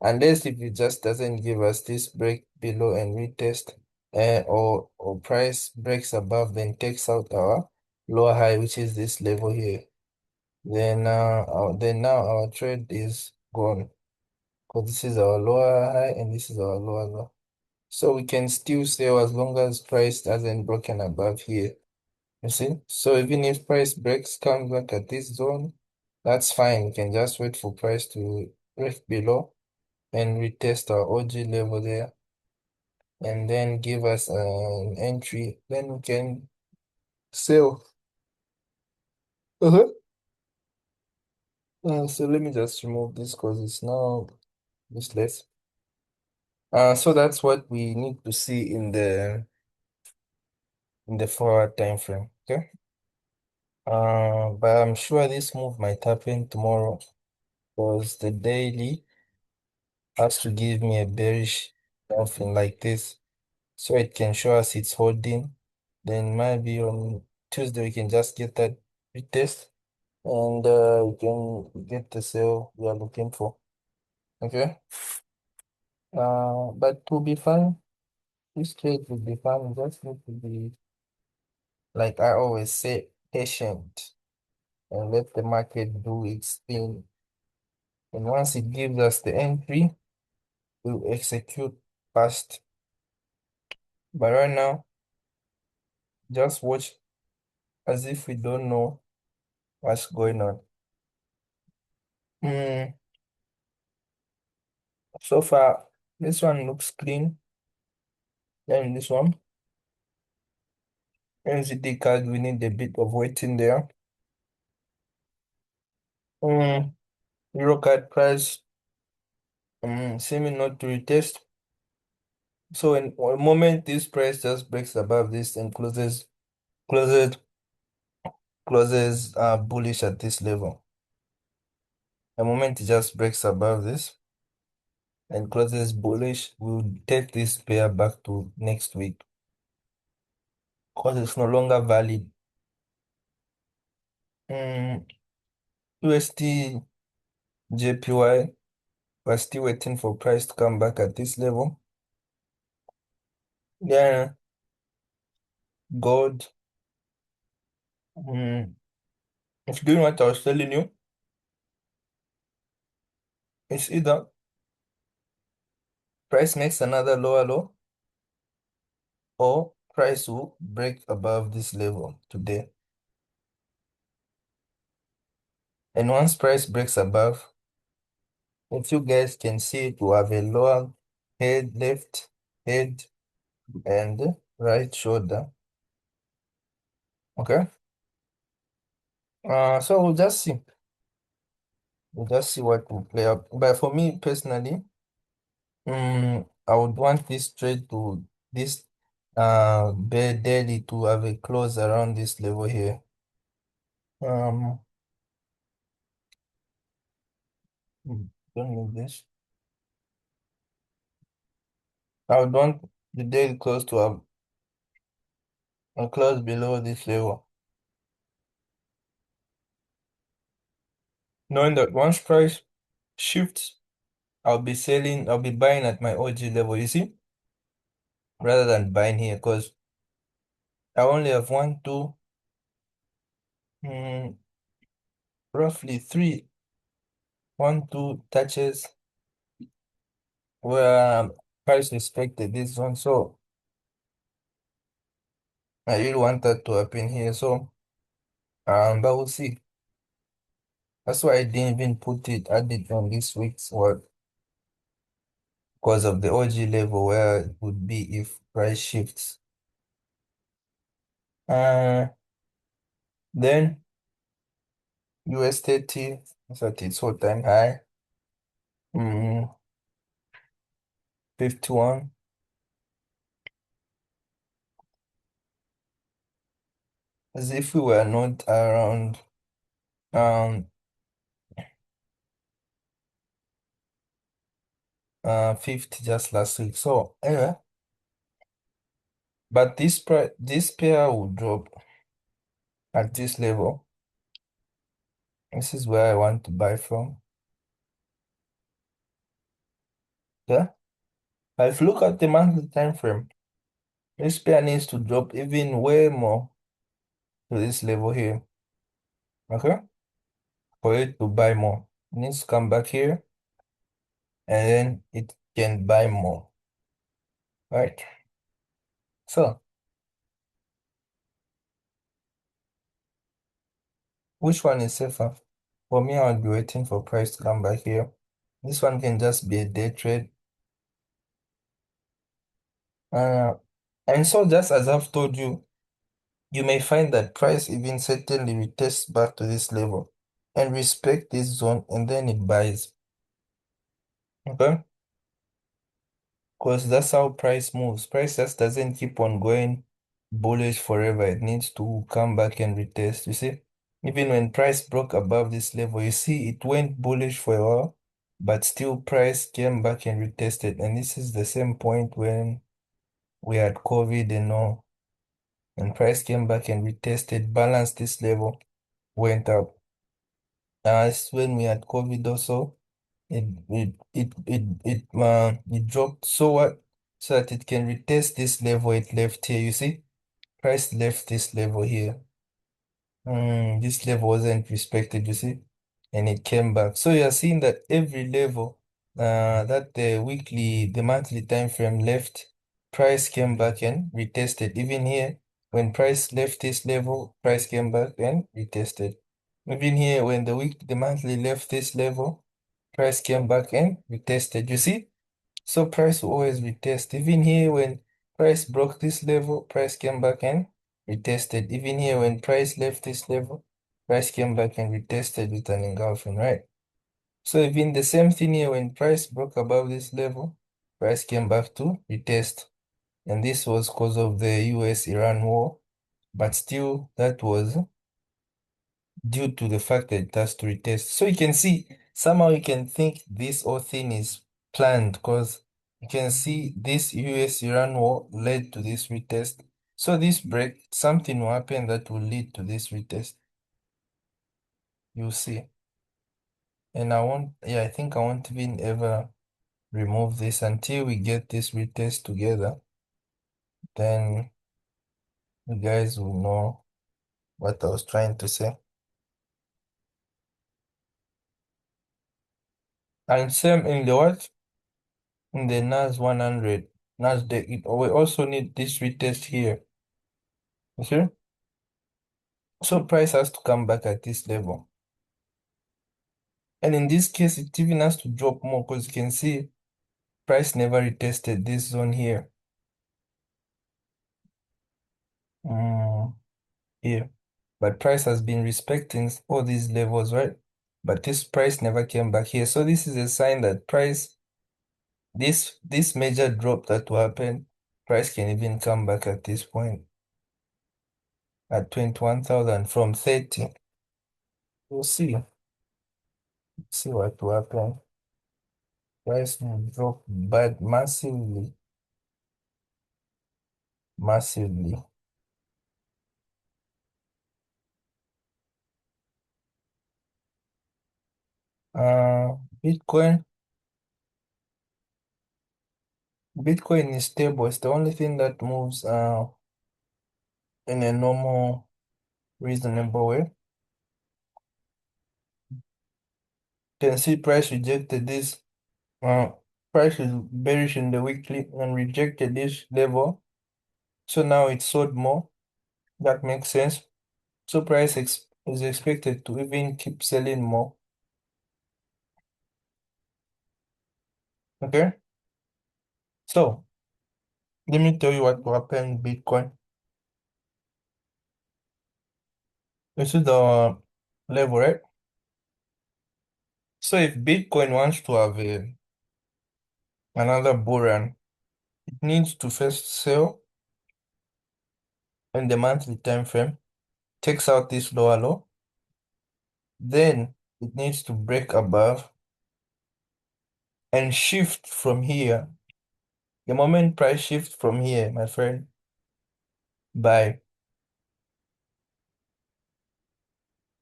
Unless if it just doesn't give us this break below and retest, or price breaks above, then takes out our lower high, which is this level here. Then now our trade is gone because this is our lower high and this is our lower low. So we can still sell as long as price hasn't broken above here. You see? So even if price breaks, comes back at this zone, that's fine. We can just wait for price to break below and retest our OG level there and then give us an entry. Then we can sell. Uh-huh. So let me just remove this because it's now useless. So that's what we need to see in the forward time frame. Okay. But I'm sure this move might happen tomorrow because the daily has to give me a bearish something like this so it can show us it's holding. Then maybe on Tuesday we can just get that retest and we can get the sale we are looking for. Okay. But to be fine, this trade will be fine. You just need to be, like I always say, patient and let the market do its thing. And once it gives us the entry, we'll execute fast. But right now, just watch as if we don't know what's going on. Mm, so far, this one looks clean. Then this one, NZD card, we need a bit of waiting there. Mm, Euro card price, seeming not to retest. So in one moment this price just breaks above this and closes bullish at this level. The moment it just breaks above this and closes bullish, we'll take this pair back to next week because it's no longer valid. Mm, USD JPY, we're still waiting for price to come back at this level. Yeah, gold. Mm, it's doing what I was telling you. It's either price makes another lower low or price will break above this level today. And once price breaks above, if you guys can see it, will have a lower head, left head, and right shoulder. Okay. So we'll just see. We'll just see what will play out. But for me personally, I would want this trade to this bear daily to have a close around this level here. Um, don't need this. I would want the daily close to have a close below this level. Knowing that once price shifts, I'll be buying at my OG level, you see, rather than buying here because I only have one, two, mm, roughly three, one, two touches where price respected this one. So I really want that to happen here. So, but we'll see. That's why I didn't even add it on this week's work because of the OG level where it would be if price shifts. Uh, then US 30 is at its all-time high. Mm, 51. As if we were not around um 50 just last week. So anyway, but this pair will drop at this level. This is where I want to buy from. Yeah. But if you look at the monthly time frame, this pair needs to drop even way more. to this level here. Okay? For it to buy more. It needs to come back here and then it can buy more. Right? So, which one is safer? For me, I would be waiting for price to come back here. This one can just be a day trade. Uh, and so just as I've told you, you may find that price even certainly retests back to this level and respect this zone and then it buys. Okay? Because that's how price moves. Price just doesn't keep on going bullish forever. It needs to come back and retest. You see? Even when price broke above this level, you see it went bullish for a while, but still price came back and retested. And this is the same point when we had COVID and all. And price came back and retested, balanced this level, went up. As when we had COVID also, it dropped so what so that it can retest this level it left here. You see, price left this level here. This level wasn't respected, you see, and it came back. So you're seeing that every level that the monthly time frame left, price came back and retested. Even here, when price left this level, price came back and retested. Even here, when the monthly left this level, price came back and retested. You see? So price will always retest. Even here, when price broke this level, price came back and retested. Even here, when price left this level, price came back and retested with an engulfing, right? So even the same thing here, when price broke above this level, price came back to retest. And this was because of the US-Iran war. But still, that was due to the fact that it has to retest. So you can see, somehow you can think this whole thing is planned because you can see this US-Iran war led to this retest. So this break, something will happen that will lead to this retest. You'll see. And yeah, I think I won't even ever remove this until we get this retest together. Then you guys will know what I was trying to say. And same in the what? In the NAS 100, NASDAQ, we also need this retest here. You see? So price has to come back at this level. And in this case, it even has to drop more because you can see price never retested this zone here. Mm, here. But price has been respecting all these levels, right? But this price never came back here. So this is a sign that price, this major drop that will happen, price can even come back at this point at 21,000 from 30. We'll see what will happen. Price will drop but massively, massively. Uh, Bitcoin, Bitcoin is stable. It's the only thing that moves in a normal, reasonable way. You can see price rejected this. Uh, Price is bearish in the weekly and rejected this level. So now it sold more. That makes sense. So price ex is expected to even keep selling more. Okay. So let me tell you what will happen in Bitcoin. This is the level, right? So if Bitcoin wants to have another bull run, it needs to first sell in the monthly time frame, takes out this lower low, then it needs to break above and shift from here. The moment price shift from here, my friend, buy.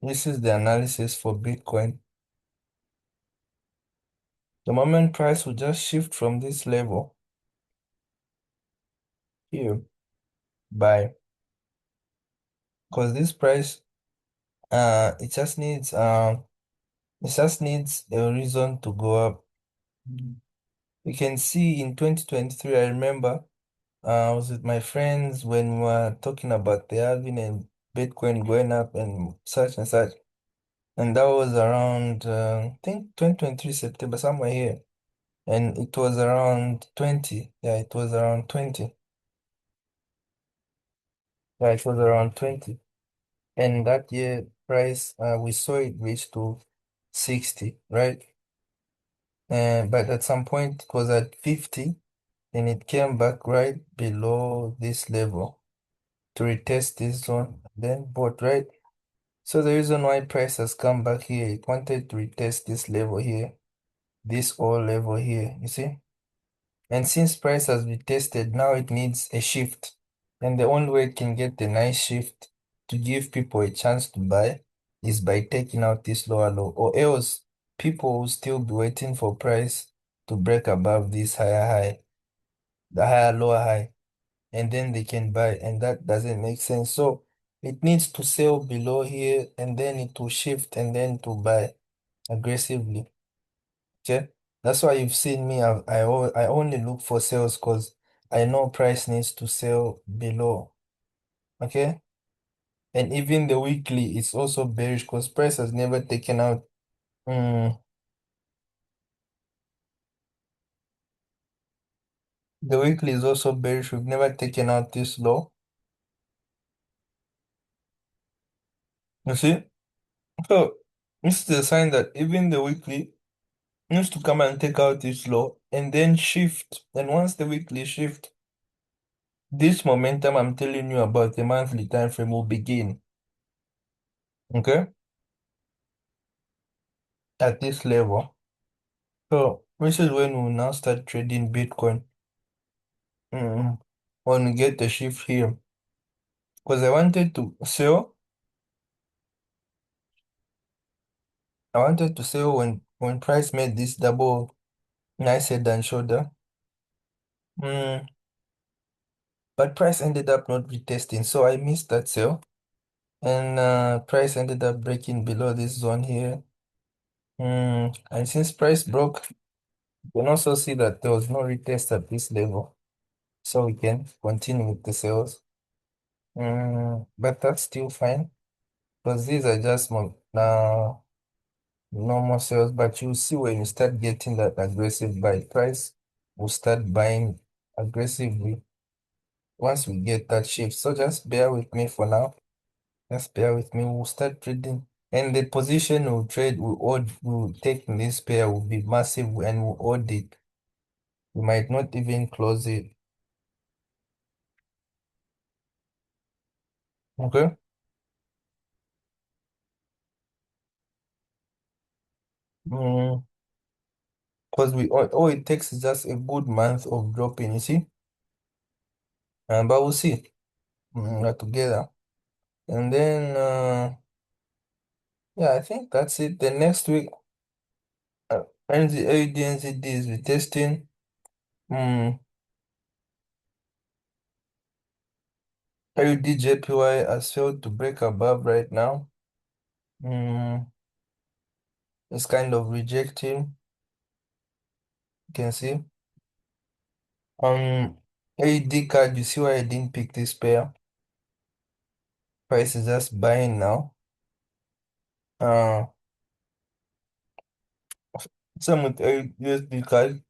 This is the analysis for Bitcoin. The moment price will just shift from this level here, buy. because this price, it just needs a reason to go up. You can see in 2023, I remember I was with my friends when we were talking about the halving and Bitcoin going up and such and such. And that was around, I think 2023 September, somewhere here. And it was around 20. Yeah, it was around 20. Yeah, it was around 20. And that year price, we saw it reach to 60, right? But at some point it was at 50, and it came back right below this level to retest this zone, then bought, right? So the reason why price has come back here, it wanted to retest this level here, this all level here, you see? And since price has retested, now it needs a shift. And the only way it can get the nice shift to give people a chance to buy is by taking out this lower low, or else people will still be waiting for price to break above this higher high, the higher lower high, and then they can buy, and that doesn't make sense. So it needs to sell below here, and then it will shift, and then to buy aggressively. Okay, that's why you've seen me. I only look for sales because I know price needs to sell below. Okay, and even the weekly is also bearish because price has never taken out. Mm, the weekly is also bearish. We've never taken out this low. You see, so this is a sign that even the weekly needs to come and take out this low and then shift. And once the weekly shift, this momentum I'm telling you about the monthly time frame will begin. Okay, at this level. So this is when we now start trading Bitcoin. Mm, when we get the shift here. Because I wanted to sell when price made this double nice head and shoulder. Mm, but price ended up not retesting, so I missed that sale. And price ended up breaking below this zone here. And since price broke, you can also see that there was no retest at this level. So we can continue with the sales. But that's still fine. Because these are just normal sales, but you see when you start getting that aggressive buy price, we'll start buying aggressively once we get that shift. So just bear with me for now. Just bear with me. We'll start trading. And the position we'll take in this pair will be massive and we'll hold it. We might not even close it. Okay? Because all it takes is just a good month of dropping, you see? But we'll see. We're together. And then yeah, I think that's it. The next week, NZD is retesting. Mm, AUDJPY has failed to break above right now. Mm, it's kind of rejecting. You can see. AUD card, you see why I didn't pick this pair. Price is just buying now. Uh, Same with USD card.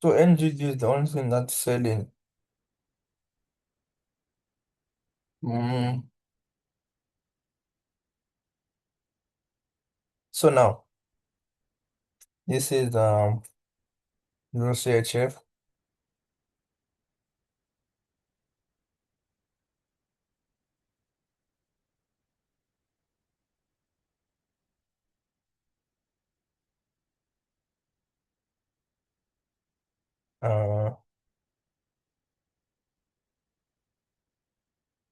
So NGD is the only thing that's selling. Mm, so now, this is Euro CHF. Uh,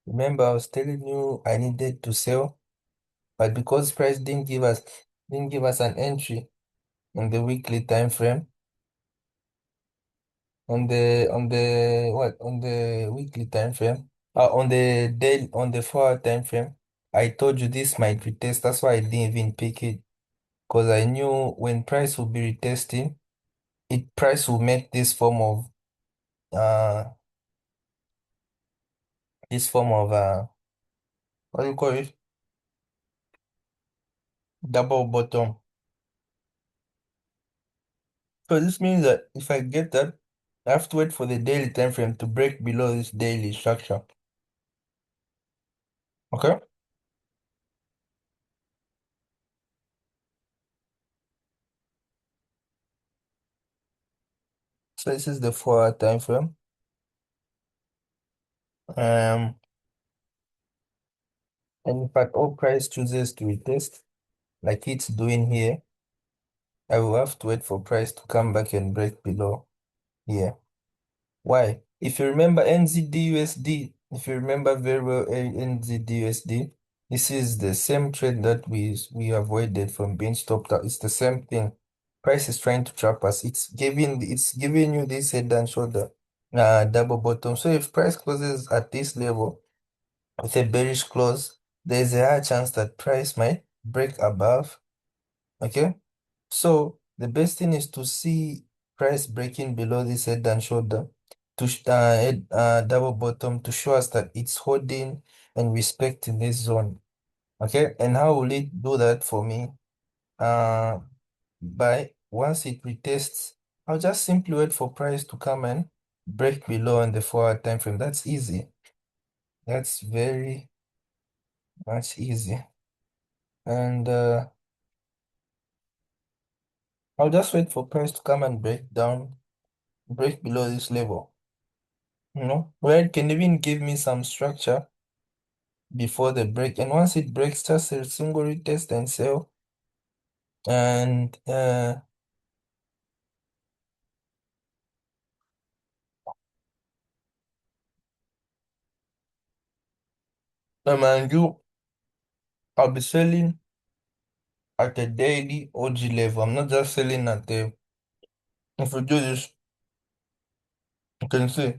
Remember, I was telling you I needed to sell, but because price didn't give us an entry in the weekly time frame, on the weekly time frame, on the day on the 4 hour time frame, I told you this might retest. That's why I didn't even pick it because I knew when price will be retesting, it price will make uh this form of what do you call it? Double bottom. So this means that if I get that, I have to wait for the daily time frame to break below this daily structure. Okay? So this is the 4 hour time frame. Um, and if at all price chooses to retest, like it's doing here, I will have to wait for price to come back and break below here. Why? If you remember NZD-USD, if you remember very well NZD-USD, this is the same trade that we avoided from being stopped out. It's the same thing. Price is trying to trap us. It's giving you this head and shoulder double bottom. So if price closes at this level with a bearish close, there's a high chance that price might break above. Okay? So the best thing is to see price breaking below this head and shoulder to double bottom to show us that it's holding and respecting this zone. Okay, and how will it do that for me? Uh, by once it retests, I'll just simply wait for price to come and break below in the 4 hour time frame. That's easy. That's very much easy. And I'll just wait for price to come and break below this level. Where it can even give me some structure before the break. And once it breaks, just a single retest and sell. And mind you, I'll be selling at a daily OG level. I'm not just selling at the. If you do this, you can see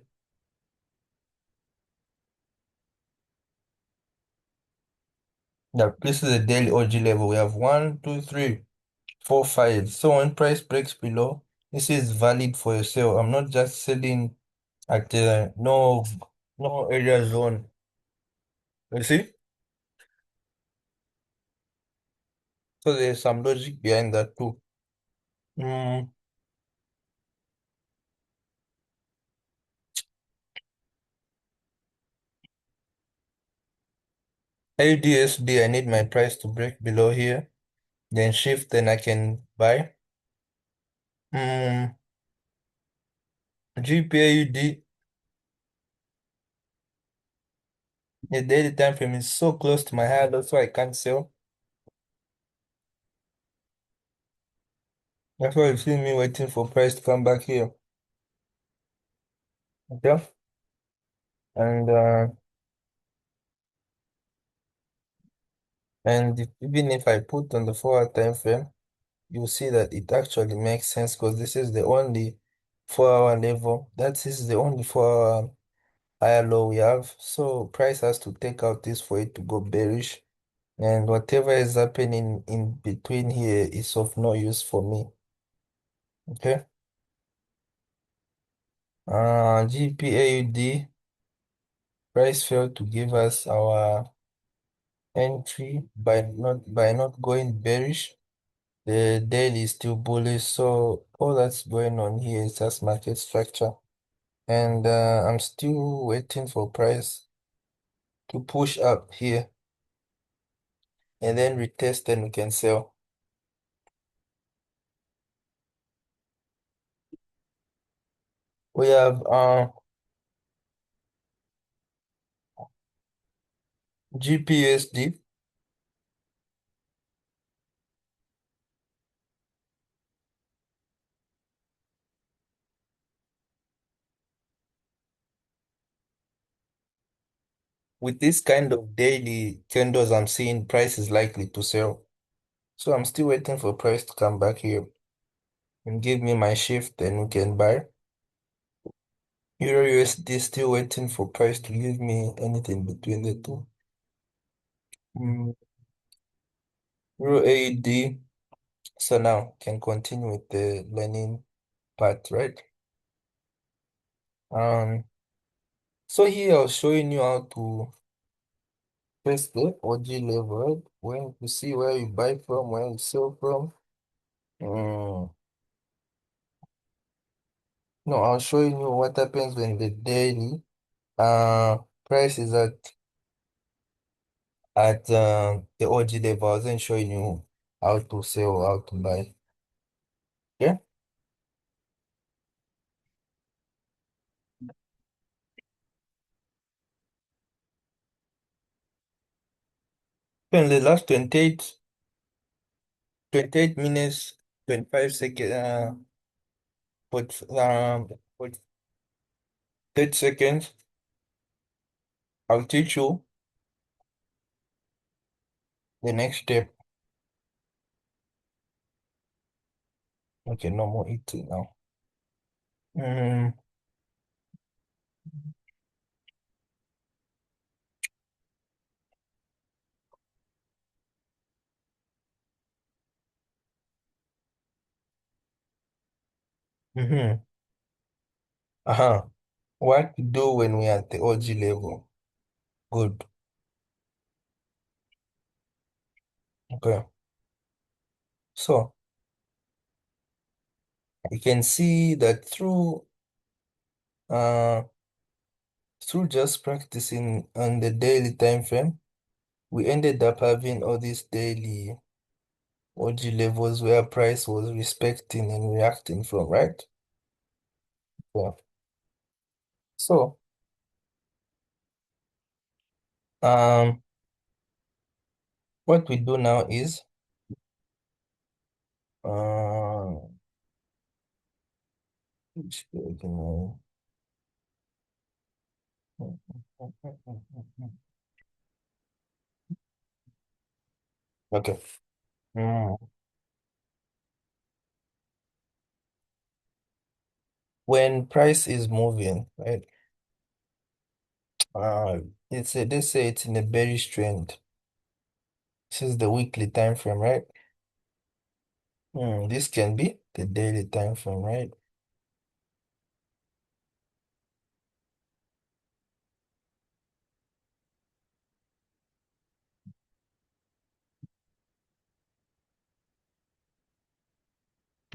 that this is a daily OG level. We have one, two, three, four, five. So when price breaks below, this is valid for a sale. I'm not just selling at no area zone. You see? So there's some logic behind that too. Mm, ADSD, I need my price to break below here, then shift, then I can buy. Mm, GPAUD, the daily time frame is so close to my high, that's why I can't sell. That's why you see me waiting for price to come back here. Okay? And even if I put on the 4 hour time frame, you'll see that it actually makes sense because this is the only 4 hour level. That is the only 4 hour higher low we have. So price has to take out this for it to go bearish. And whatever is happening in between here is of no use for me. Okay. GPAUD price failed to give us our entry by not going bearish. The daily is still bullish, so all that's going on here is just market structure. And I'm still waiting for price to push up here and then retest and we can sell. We have GPUSD. With this kind of daily candles I'm seeing, price is likely to sell. So I'm still waiting for price to come back here and give me my shift, then we can buy. Euro USD still waiting for price to give me anything between the two. Mm, Euro AED. So now can continue with the learning part, right? Um, so here I was showing you how to press the OG level, right? When you see where you buy from, where you sell from. Mm. No, I was showing you what happens when the daily uh price is at the OG level. I wasn't showing you how to sell or how to buy. Yeah. In the last 28 minutes, 25 seconds, but 30 seconds, I'll teach you the next step. Okay, no more eating now. Mm, mm-hmm. Uh-huh. What to do when we're at the OG level? Good. Okay. So you can see that uh through just practicing on the daily time frame, we ended up having all these daily OG levels where price was respecting and reacting from, right? Yeah. So um what we do now is uh okay. Mm. When price is moving, right? Uh, they say it's in a bearish trend. This is the weekly time frame, right? This can be the daily time frame, right?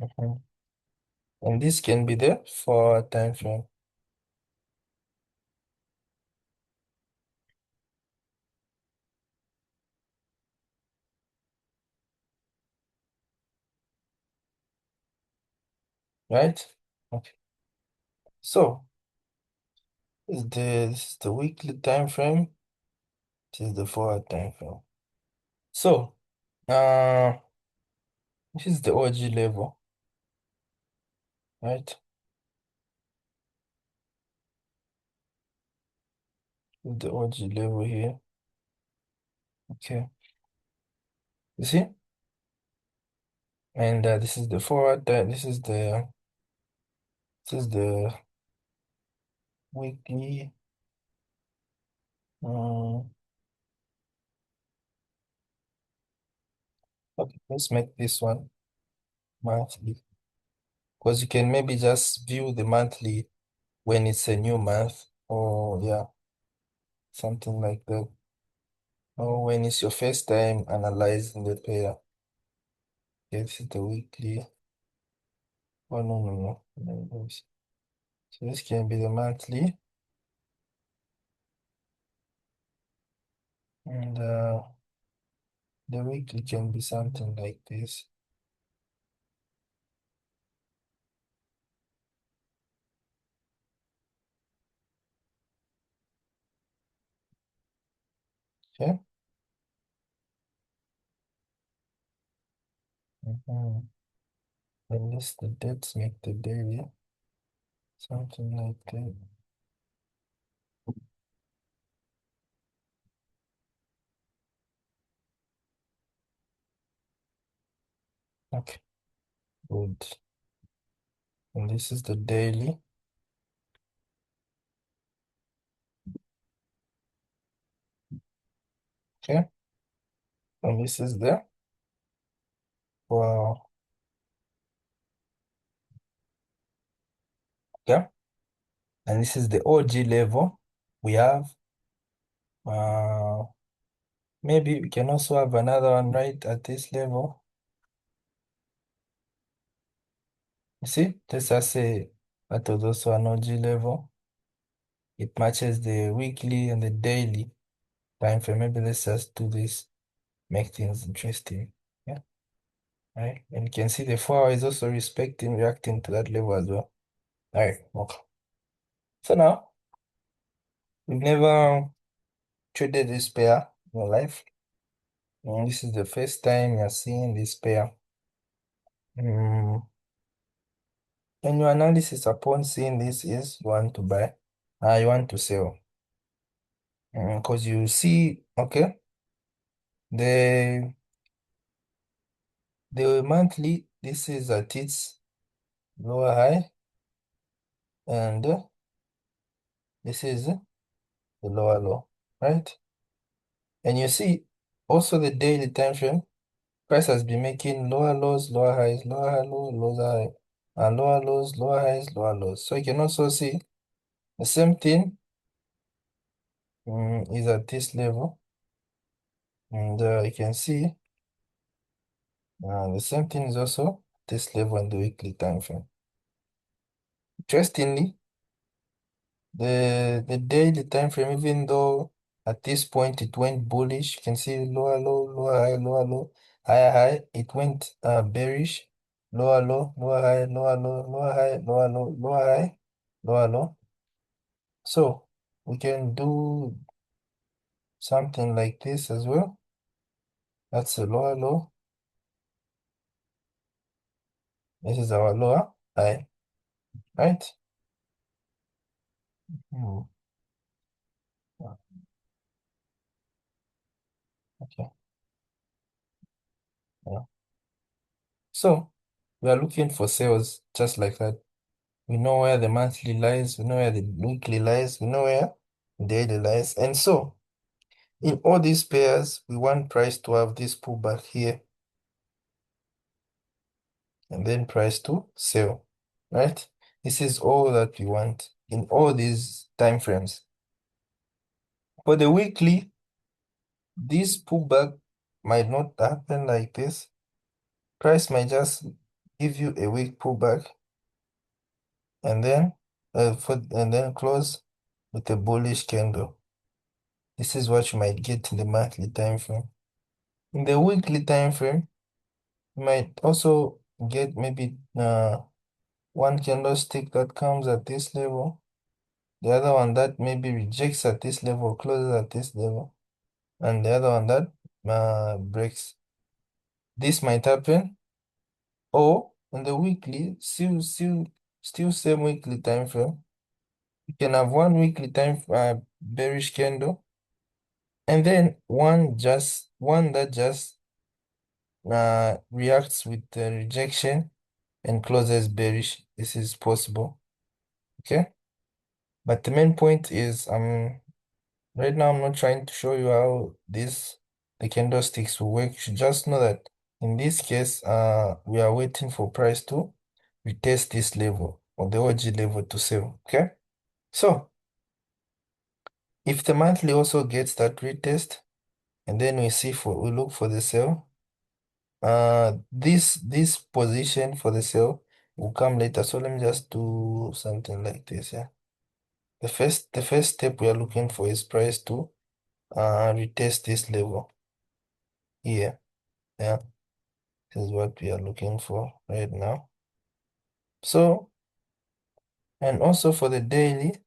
Mhm. And this can be the 4 hour time frame, right? Okay. So this is the weekly time frame. This is the 4 hour time frame. So uh, this is the OG level, right? This is the OG level here. Okay. You see? And this is the 4 hour time. This is the weekly. Um, okay, let's make this one monthly. Because you can maybe just view the monthly when it's a new month, or yeah, something like that. Or when it's your first time analyzing the pair. Yes, the weekly. Oh no, no, no. So this can be the monthly, and the weekly can be something like this. Okay. Mhm. And this the dates make the daily, something like that. Okay, good. And this is the daily. Okay, and this is the wow. Okay, and this is the OG level. We have uh maybe we can also have another one right at this level. You see, let's just say that was also an OG level. It matches the weekly and the daily time frame. Maybe let's just do this, make things interesting. Yeah, right. And you can see the 4 hour is also respecting, reacting to that level as well. All right, okay. So now we've never traded this pair in your life. And this is the first time you're seeing this pair. Mm. And your analysis upon seeing this is you want to buy, you want to sell. Because you see, okay, the the monthly, this is at its lower high, and this is the lower low, right? And you see also the daily time frame, price has been making lower lows, lower highs, lower high, lower high, and lower lows, lower highs, lower lows. So you can also see the same thing is at this level, and you can see the same thing is also this level in the weekly time frame. Interestingly, the daily time frame, even though at this point it went bullish, you can see lower low, lower low, higher high. It went bearish, lower low, lower high, lower low, lower high, lower low, lower high, lower low. So we can do something like this as well. That's a lower low. This is our lower high, right? Hmm. Okay. Yeah. So we are looking for sales just like that. We know where the monthly lies, we know where the weekly lies, we know where the daily lies. And so in all these pairs, we want price to have this pullback here and then price to sell, right? This is all that we want in all these time frames. For the weekly, this pullback might not happen like this. Price might just give you a weak pullback and then close with a bullish candle. This is what you might get in the monthly time frame. In the weekly time frame, you might also get maybe one candlestick that comes at this level, the other one that maybe rejects at this level, closes at this level, and the other one that breaks. This might happen, or in the weekly, still same weekly time frame. You can have one weekly time bearish candle, and then one that just reacts with the rejection and closes bearish. This is possible. Okay. But the main point is right now I'm not trying to show you how the candlesticks will work. You should just know that in this case, we are waiting for price to retest this level or the OG level to sell. Okay. So if the monthly also gets that retest, and then we look for the sell, this position for the sell will come later. So let me just do something like this. Yeah. The first step we are looking for is price to retest this level here. Yeah, this is what we are looking for right now. So, and also for the daily,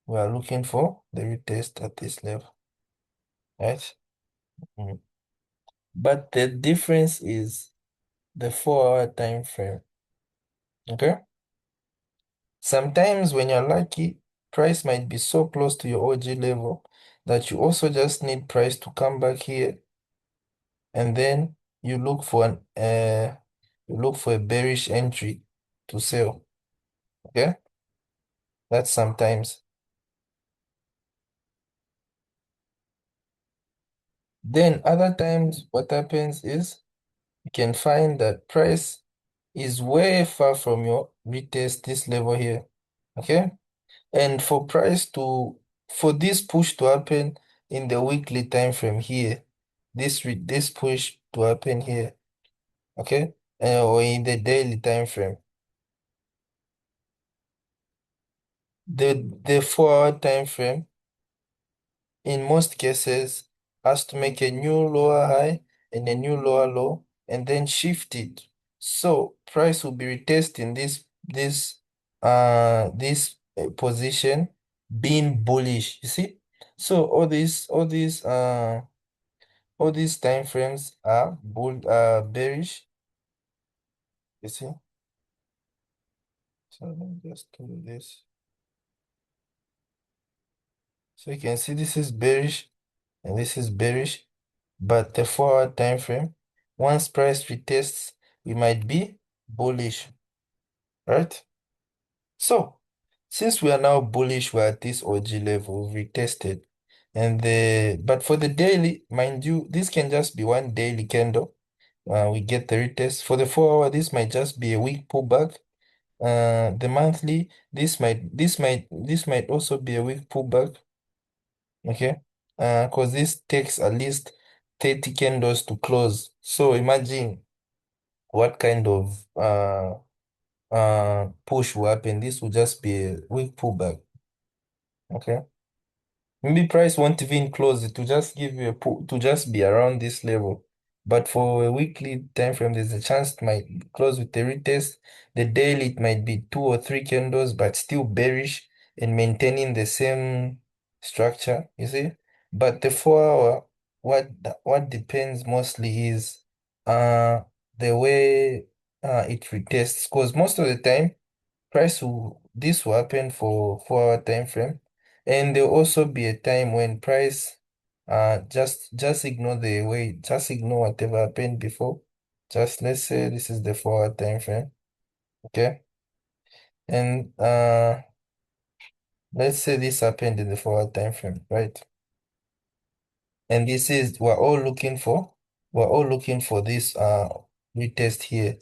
we are looking for the retest at this level, right? Mm. But the difference is the 4 hour time frame. Okay. Sometimes when you're lucky, price might be so close to your OG level that you also just need price to come back here, and then you look for a bearish entry to sell. Okay, that's sometimes. Then other times, what happens is you can find that price is way far from your retest this level here. Okay? And for this push to happen in the weekly time frame here, this push to happen here, okay? Or in the daily time frame. The 4 hour time frame in most cases has to make a new lower high and a new lower low and then shift it. So price will be retesting this position being bullish. You see? So all these time frames are bearish. You see? So let me just do this. So you can see this is bearish and this is bearish. But the 4 hour time frame, once price retests, we might be bullish, right? So, since we are now bullish, we're at this OG level, we've retested. But for the daily, mind you, this can just be one daily candle. We get the retest. For the 4 hour, this might just be a weak pullback. The monthly, this might also be a weak pullback. Okay, because this takes at least 30 candles to close. So imagine what kind of push will happen. This will just be a weak pullback. Okay. Maybe price won't even close it to just give you a pull to just be around this level. But for a weekly time frame, there's a chance it might close with a retest. The daily it might be 2 or 3 candles, but still bearish and maintaining the same structure, you see? But the 4 hour, what depends mostly is uh the way it retests. Because most of the time this will happen for 4 hour time frame. And there'll also be a time when price just ignore just ignore whatever happened before. Just let's say this is the 4 hour time frame. Okay. And let's say this happened in the 4 hour time frame, right? And this is we're all looking for this retest here.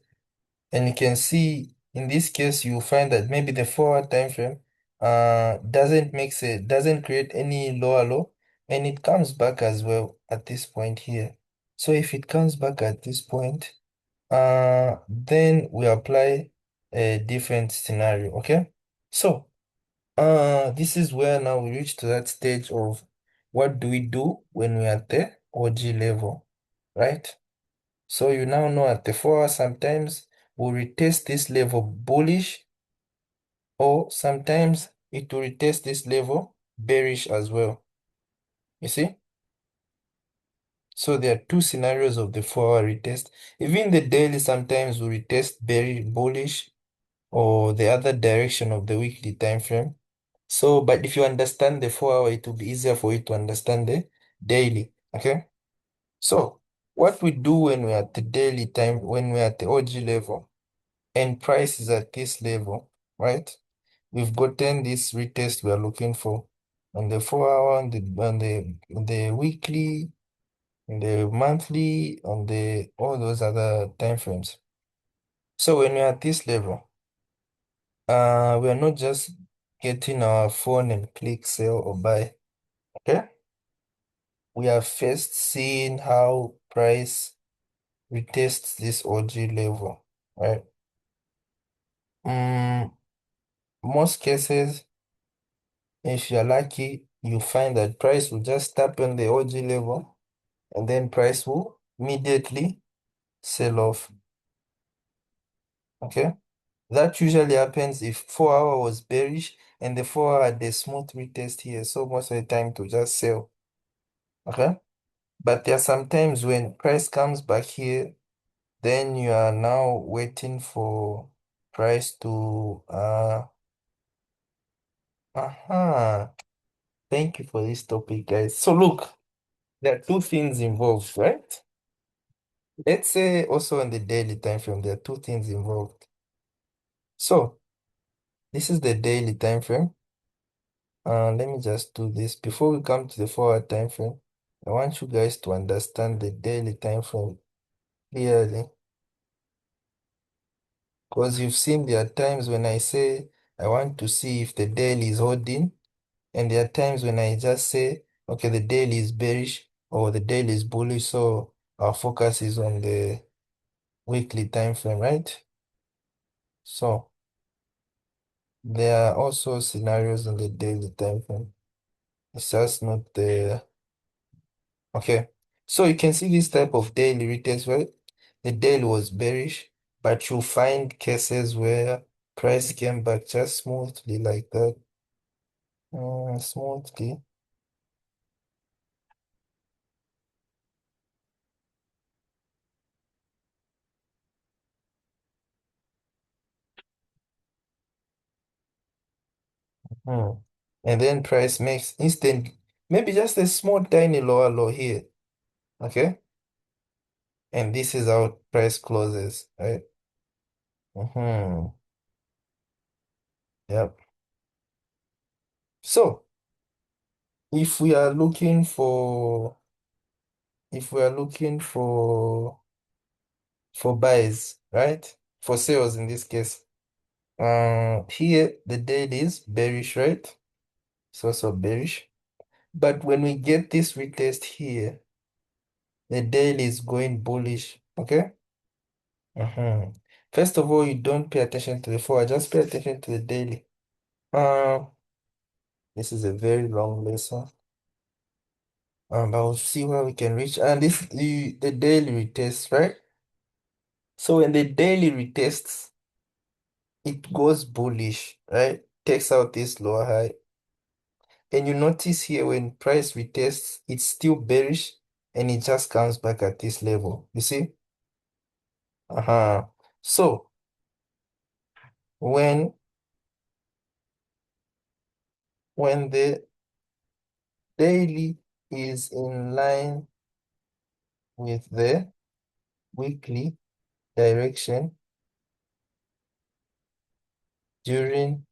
And you can see in this case, you find that maybe the 4 hour time frame doesn't create any lower low, and it comes back as well at this point here. So if it comes back at this point, then we apply a different scenario, okay? So this is where now we reach to that stage of what do we do when we're at the OG level, right? So you now know at the 4 hour sometimes we'll retest this level bullish, or sometimes it will retest this level bearish as well. You see? So there are two scenarios of the 4 hour retest. Even the daily sometimes will retest bullish or the other direction of the weekly time frame. So, but if you understand the 4 hour, it will be easier for you to understand the daily. Okay? So, what we do when we're at the daily time, when we're at the OG level, and price is at this level, right? We've gotten this retest we are looking for on the 4 hour, on the weekly, on the monthly, on the all those other time frames. So when we're at this level, we are not just getting our phone and click sell or buy. Okay? We are first seeing how price retests this OG level, right? Mm, most cases, if you're lucky, you find that price will just tap on the OG level and then price will immediately sell off. Okay? That usually happens if 4 hour was bearish and the 4 hour had a smooth retest here. So most of the time to just sell. Okay? But there are some times when price comes back here, then you are now waiting for price to aha. Thank you for this topic, guys. So look, there are two things involved, right? Let's say also on the daily time frame, there are two things involved. So this is the daily time frame. Let me just do this before we come to the 4 hour time frame. I want you guys to understand the daily time frame clearly. Because you've seen there are times when I say I want to see if the daily is holding, and there are times when I just say, okay, the daily is bearish or the daily is bullish, so our focus is on the weekly time frame, right? So there are also scenarios on the daily time frame. It's just not the okay. So you can see this type of daily retest, right? The daily was bearish, but you find cases where price came back just smoothly like that. Smoothly. Hmm. And then price makes instant, maybe just a small tiny lower low here. Okay. And this is how price closes, right? Hmm. Yep. So if we are looking for if we are looking for buys, right? For sales in this case. Here the daily is bearish, right? It's also bearish. But when we get this retest here, the daily is going bullish. Okay? Mhm. First of all, you don't pay attention to the forward, just pay attention to the daily. Um, this is a very long lesson. But we'll see where we can reach. And this the daily retest, right? So when the daily retests, it goes bullish, right? Takes out this lower high. And you notice here when price retests, it's still bearish and it just comes back at this level. You see? So when when the daily is in line with the weekly direction during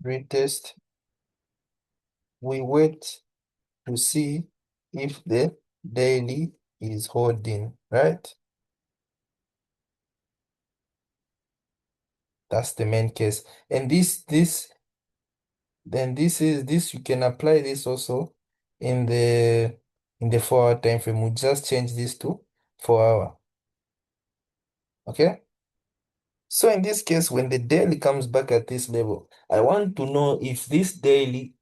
retest, we wait to see if the daily is holding, right? That's the main case. And this you can apply this also in the 4 hour time frame. We just change this to 4 hour. Okay? So in this case, when the daily comes back at this level, I want to know if this daily's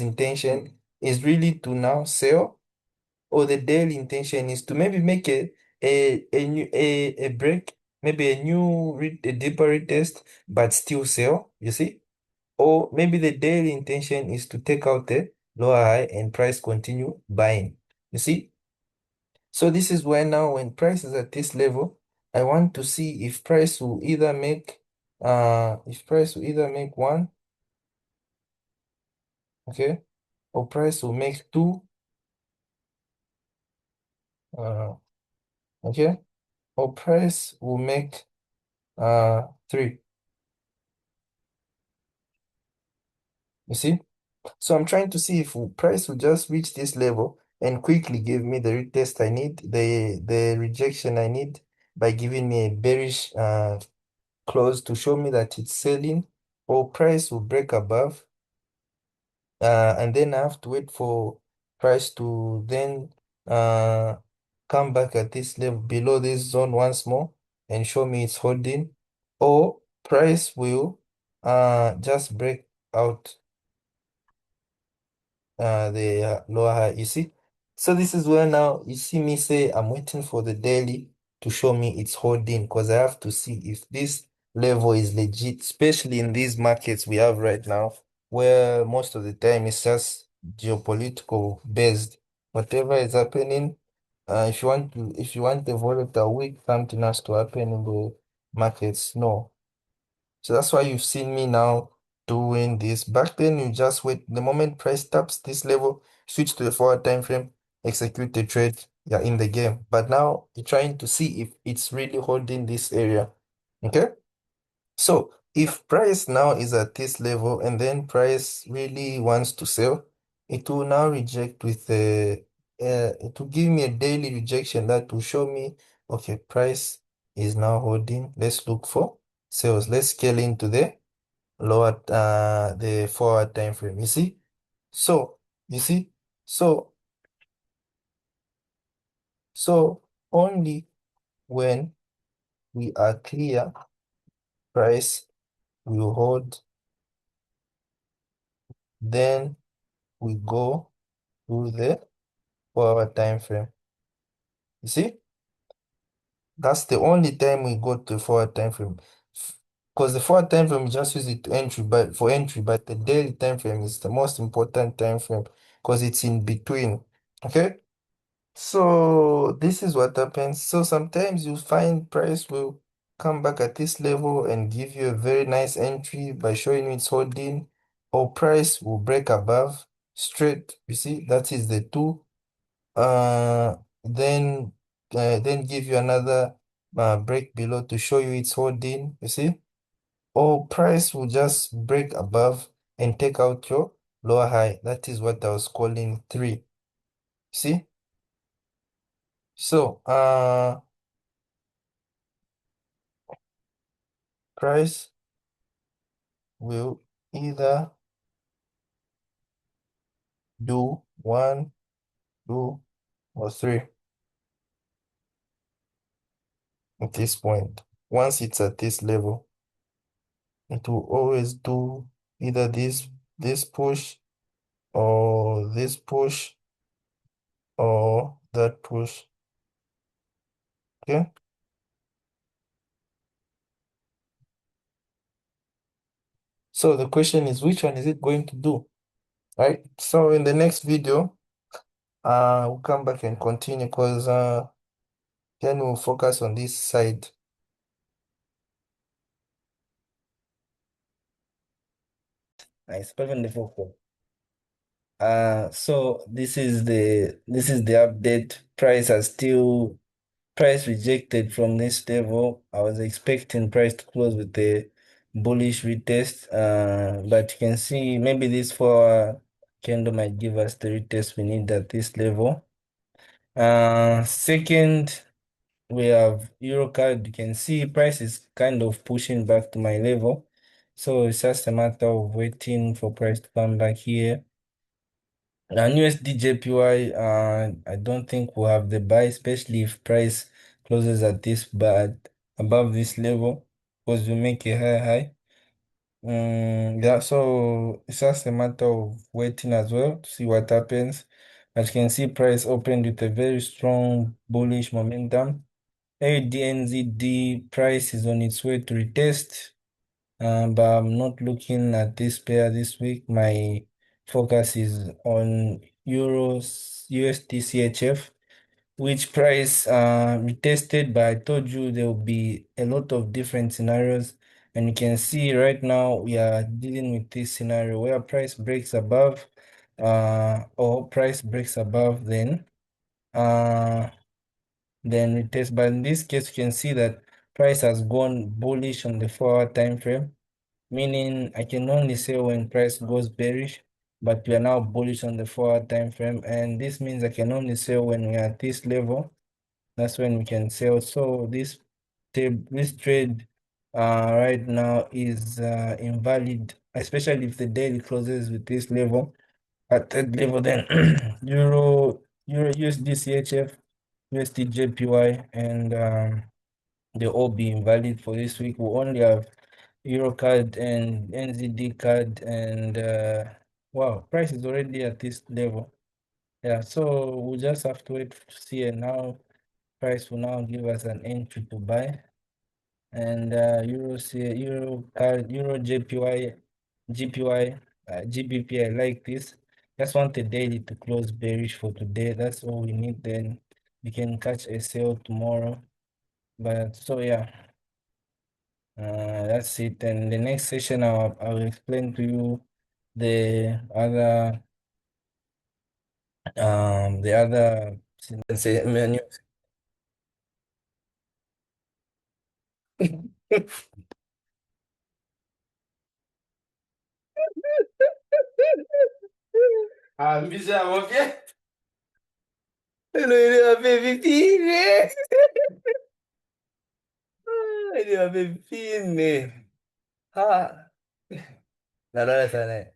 intention is really to now sell, or the daily intention is to maybe make a break, maybe a deeper retest, but still sell, you see? Or maybe the daily intention is to take out the lower high and price continue buying. You see? So this is why now when price is at this level, I want to see if price will either make one, okay, or price will make two, uh, okay, or price will make three. You see? So I'm trying to see if price will just reach this level and quickly give me the retest I need, the rejection I need by giving me a bearish close to show me that it's selling, or price will break above, and then I have to wait for price to then uh, come back at this level below this zone once more and show me it's holding, or price will just break out the lower high, you see? So this is where now you see me say I'm waiting for the daily to show me it's holding, because I have to see if this level is legit, especially in these markets we have right now, where most of the time it's just geopolitical based. Whatever is happening, if you want the volatile week, something has to happen in the markets. No. So that's why you've seen me now doing this. Back then, you just wait. The moment price taps this level, switch to the forward time frame, execute the trade, you're in the game. But now you're trying to see if it's really holding this area. Okay? So if price now is at this level and then price really wants to sell, it will now reject with it will give me a daily rejection that will show me, okay, price is now holding. Let's look for sales. Let's scale into the forward time frame. You see? So, you see? So, so only when we are clear, price will hold, then we go to the forward time frame. You see? That's the only time we go to forward time frame. Because the forward time frame we just use it to entry, but for entry, but the daily time frame is the most important time frame because it's in between. Okay? So this is what happens. So sometimes you find price will come back at this level and give you a very nice entry by showing you it's holding, or price will break above straight. You see, that is the two. Uh, then then give you another break below to show you it's holding. You see, or price will just break above and take out your lower high. That is what I was calling three. See, so price will either do one, two, or three at this point. Once it's at this level, it will always do either this push or this push or that push. Okay. So the question is, which one is it going to do? Right. So in the next video, we'll come back and continue because then we'll focus on this side. Nice, 74. So this is the update. Price rejected from this level. I was expecting price to close with the bullish retest. But you can see maybe this 4 hour candle might give us the retest we need at this level. Second, we have Eurocard. You can see price is kind of pushing back to my level. So it's just a matter of waiting for price to come back here. And USD JPY, I don't think we'll have the buy, especially if price closes at this but above this level, because we make a high. Yeah, so it's just a matter of waiting as well to see what happens. As you can see, price opened with a very strong bullish momentum. ADNZD price is on its way to retest. But I'm not looking at this pair this week. My focus is on Euros, USD CHF, which price retested, but I told you there will be a lot of different scenarios. And you can see right now we are dealing with this scenario where price breaks above, or price breaks above, then retest. But in this case, you can see that price has gone bullish on the 4 hour time frame, meaning I can only sell when price goes bearish, but we are now bullish on the 4 hour time frame, and this means I can only sell when we are at this level. That's when we can sell. So this trade right now is invalid, especially if the daily closes with this level. At that level, then Euro USD CHF, USD JPY, and they'll all be invalid for this week. We only have Euro card and NZD card, and wow, price is already at this level. Yeah, so we'll just have to wait to see, and now price will now give us an entry to buy. And Euro card, Euro JPY, GPY, GBP, I like this. Just want the daily to close bearish for today. That's all we need. Then we can catch a sale tomorrow. But so yeah. That's it. And the next session, I'll explain to you the other the other say menu. Ah, mi siamo che... Lui deve avere fine. Deve avere fine. Ah. Allora se ne...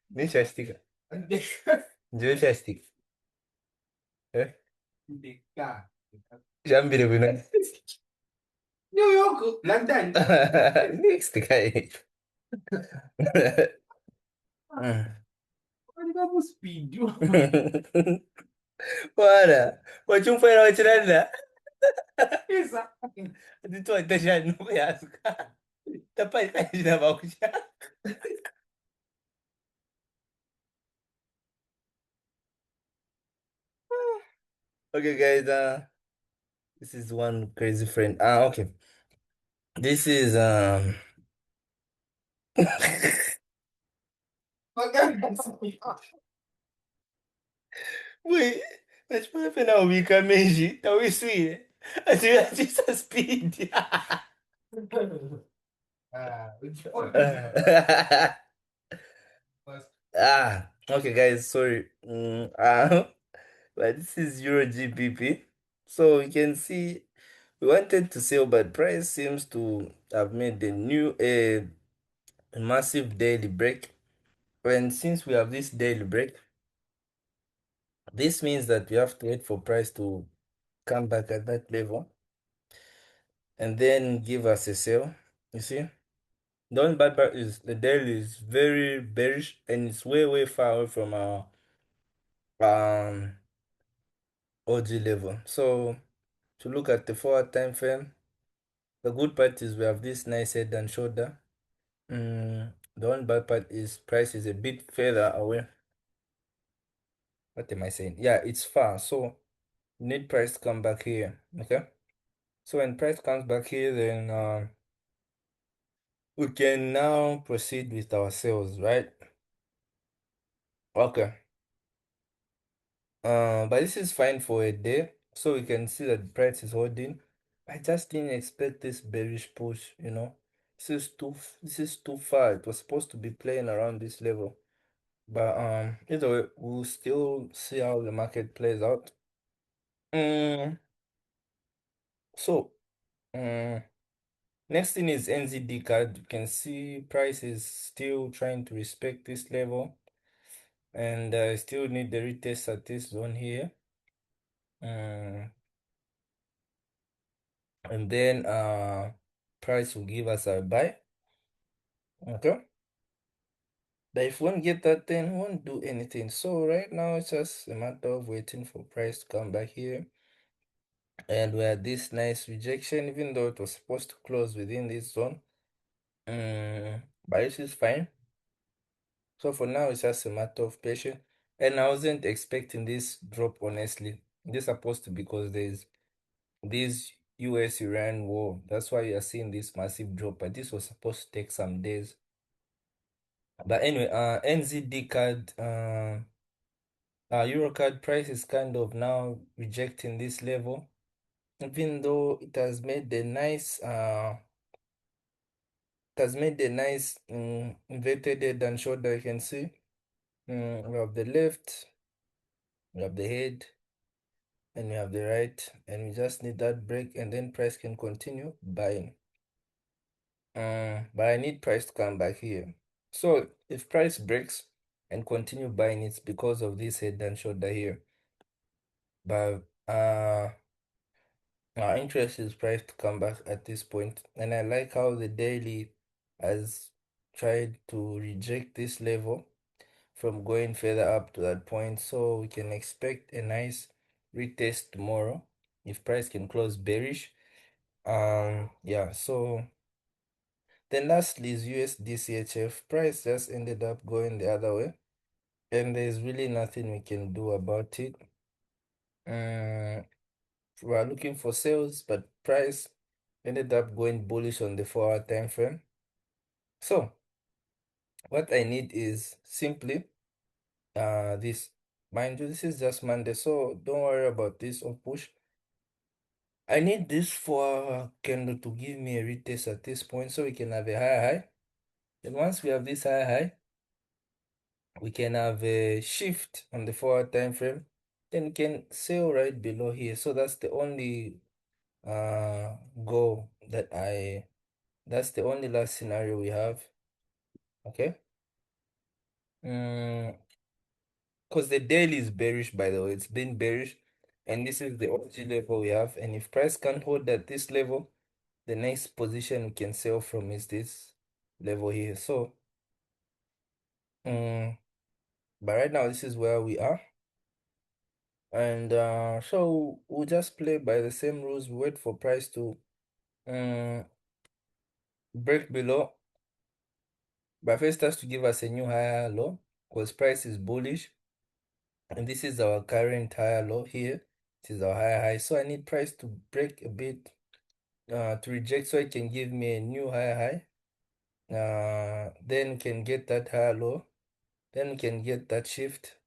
Ne chestik. Due chestik. Eh? Jambire bu ne? Yok yok. London. Next guy. Vamos speed. Bora. Hoje um foi na tirada. Exato. De tu até já não conheço. Tá para ir na boca já. Okay, guys. This is one crazy friend. Ah, okay. This is Wait, mas para final week mesmo, talvez sim. A gente speed. Okay, guys, sorry. But this is Euro GBP. So you can see we wanted to sell, but price seems to have made a new a massive daily break. And since we have this daily break, this means that we have to wait for price to come back at that level and then give us a sell. You see? The only bad part is the daily is very bearish and it's way far away from our um OG level. So to look at the forward time frame, the good part is we have this nice head and shoulder. The one bad part is price is a bit further away. What am I saying? Yeah, it's far. So we need price to come back here. Okay. So when price comes back here, then we can now proceed with our sales, right? Okay. But this is fine for a day. So we can see that the price is holding. I just didn't expect this bearish push, you know. This is too far. It was supposed to be playing around this level. But either way, we'll still see how the market plays out. Mm, so mm, next thing is NZD card. You can see price is still trying to respect this level, and I still need the retest at this zone here. Mm, and then price will give us a buy. Okay. But if we won't get that, then we won't do anything. So right now it's just a matter of waiting for price to come back here. And we had this nice rejection, even though it was supposed to close within this zone. But this is fine. So for now, it's just a matter of patience. And I wasn't expecting this drop, honestly. This is supposed to be because there's this US-Iran war. That's why you're seeing this massive drop. But this was supposed to take some days. But anyway, NZD card, Euro card price is kind of now rejecting this level. Even though it has made a nice inverted head and shoulder, you can see. We have the left, we have the head, and we have the right, and we just need that break, and then price can continue buying. But I need price to come back here. So if price breaks and continue buying, it's because of this head and shoulder here. But our interest is price to come back at this point, and I like how the daily has tried to reject this level from going further up to that point. So we can expect a nice retest tomorrow if price can close bearish. Yeah, so then lastly is USDCHF. Price just ended up going the other way, and there's really nothing we can do about it. We are looking for sales, but price ended up going bullish on the 4-hour time frame. So what I need is simply this. Mind you, this is just Monday, so don't worry about this or push. I need this for candle to give me a retest at this point so we can have a high high. And once we have this high high, We can have a shift on the 4 hour time frame, then we can sell right below here. So that's the only goal that that's the only last scenario we have. Okay. Because the daily is bearish, by the way, it's been bearish, and this is the OG level we have. And if price can't hold at this level, the next position we can sell from is this level here. So, um, but right now this is where we are, and so we'll just play by the same rules. We wait for price to um break below, but first has to give us a new higher low because price is bullish. And this is our current higher low here. This is our higher high. So I need price to break a bit to reject so it can give me a new higher high. Then we can get that higher low. Then we can get that shift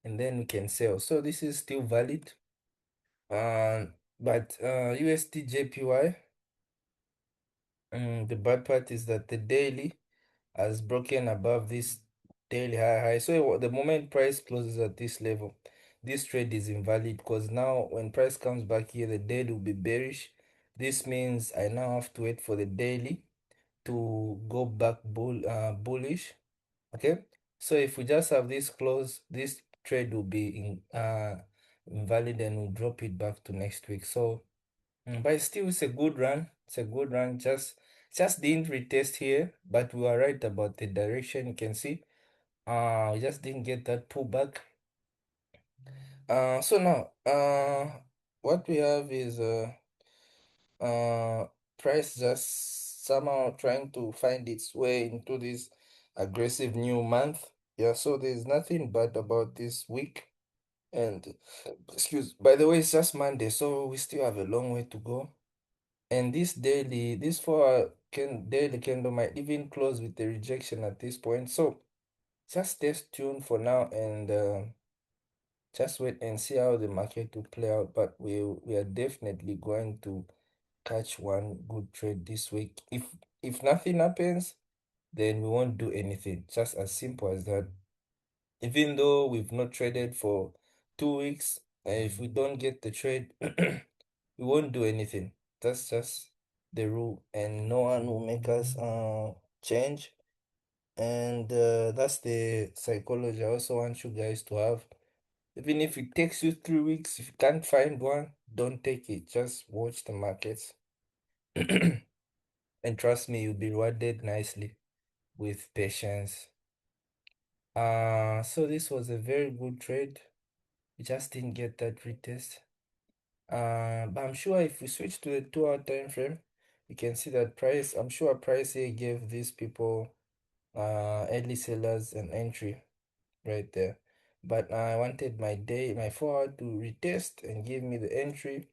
and then we can sell. So this is still valid. But USD JPY, the bad part is that the daily has broken above this daily high. So the moment price closes at this level, this trade is invalid because now when price comes back here, the daily will be bearish. This means I now have to wait for the daily to go back bullish. Okay, so if we just have this close, this trade will be invalid and we'll drop it back to next week. So but still, it's a good run. It's a good run. Just didn't retest here, but we were right about the direction. You can see. We just didn't get that pullback. So now, what we have is uh, price just somehow trying to find its way into this aggressive new month. Yeah. So there's nothing bad about this week. And by the way, it's just Monday, so we still have a long way to go. And this 4 hour daily candle might even close with a rejection at this point. So just stay tuned for now and just wait and see how the market will play out. But we are definitely going to catch one good trade this week. If nothing happens, then we won't do anything. Just as simple as that. Even though we've not traded for 2 weeks, if we don't get the trade, we won't do anything. That's just the rule, and no one will make us change. And that's the psychology I also want you guys to have. Even if it takes you 3 weeks, if you can't find one, don't take it. Just watch the markets. And trust me, you'll be rewarded nicely with patience. So this was a very good trade. We just didn't get that retest. But I'm sure if we switch to the 2 hour time frame, you can see that price. I'm sure price here gave these people early sellers an entry right there. But I wanted my 4 hour to retest and give me the entry.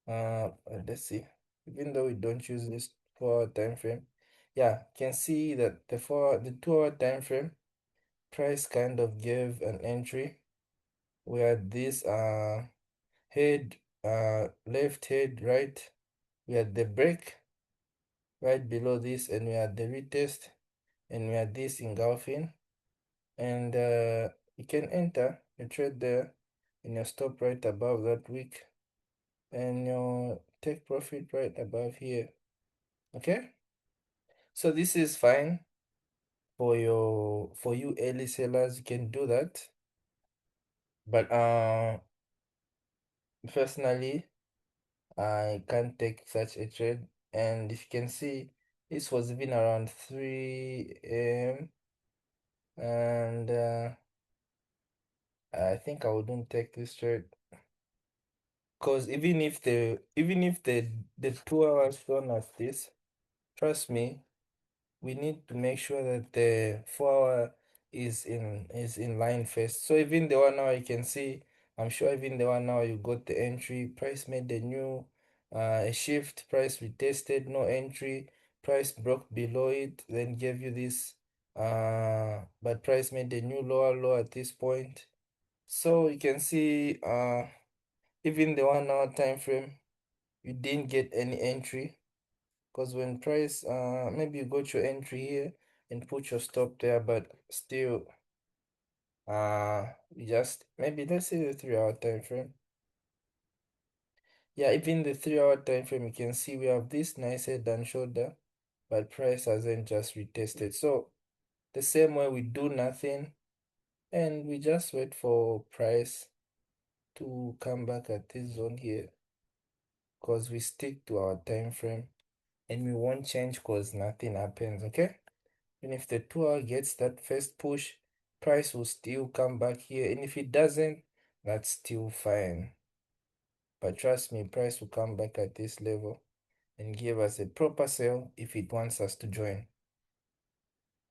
Let's see. Even though we don't use this 4 hour time frame, yeah, you can see that the 2 hour time frame price kind of gave an entry where this head left head right, we had the break right below this, and we had the retest, and we had this engulfing, and you can enter a trade there and your stop right above that wick and your take profit right above here. Okay, so this is fine for you early sellers. You can do that, but personally I can't take such a trade. And if you can see, this was even around 3 a.m. and I think I wouldn't take this trade because even if the 2 hours done as this, trust me, we need to make sure that the 4 hour is in line first. So even the 1 hour you can see, I'm sure even the 1 hour you got the entry, price made the new a shift, price retested, no entry, price broke below it, then gave you this but price made the new lower low at this point. So you can see even the 1 hour time frame, you didn't get any entry. Because when price, maybe you got your entry here and put your stop there, but still, We just maybe let's say the 3 hour time frame. Yeah, even the 3 hour time frame, you can see we have this nice head and shoulder, but price hasn't just retested. So the same way we do nothing and we just wait for price to come back at this zone here because we stick to our time frame and we won't change because nothing happens, okay? And if the 2 hour gets that first push, price will still come back here. And if it doesn't, that's still fine. But trust me, price will come back at this level and give us a proper sell if it wants us to join.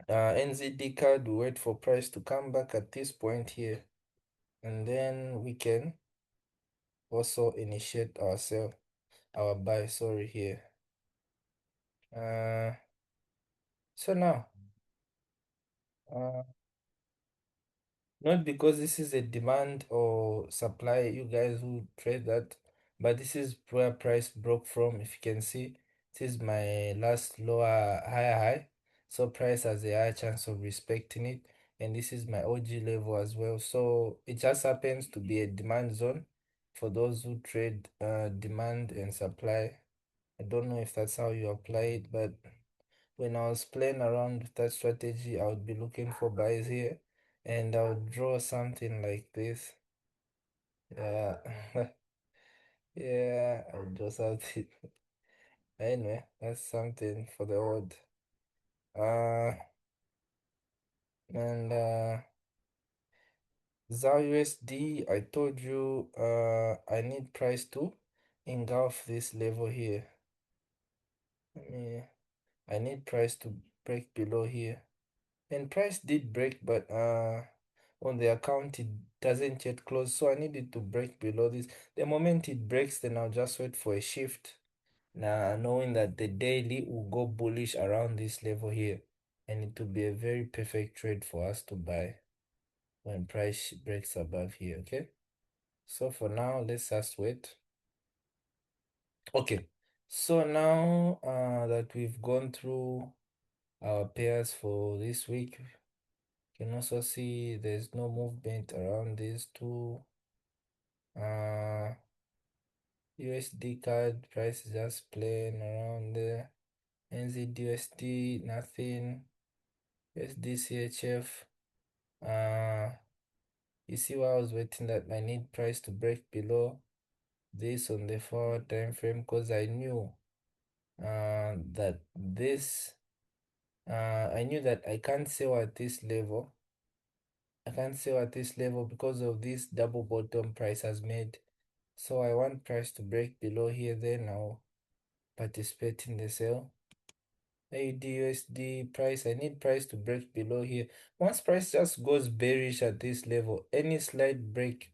NZD card, we wait for price to come back at this point here. And then we can also initiate our sell, our buy, sorry, here. So now, uh, not because this is a demand or supply, you guys who trade that, but this is where price broke from. If you can see, this is my last lower higher high. So price has a higher chance of respecting it. And this is my OG level as well. So it just happens to be a demand zone for those who trade demand and supply. I don't know if that's how you apply it, but when I was playing around with that strategy, I would be looking for buys here and I would draw something like this. Yeah, yeah, I would draw something. Anyway, that's something for the odd. Uh, and ZAR USD, I told you I need price to engulf this level here. I need price to break below here. And price did break, but on the account it doesn't yet close, so I need it to break below this. The moment it breaks, then I'll just wait for a shift. Now, knowing that the daily will go bullish around this level here, and it will be a very perfect trade for us to buy when price breaks above here, okay? So for now, let's just wait. Okay, so now that we've gone through our pairs for this week, you can also see there's no movement around these two. USD card price is just playing around there. NZUSD nothing. USD you see why I was waiting that I need price to break below this on the 4 time frame because I knew that this I knew that I can't sell at this level. I can't sell at this level because of this double bottom price has made. So I want price to break below here, then I'll participate in the sale. AUD price, I need price to break below here. Once price just goes bearish at this level, any slight break,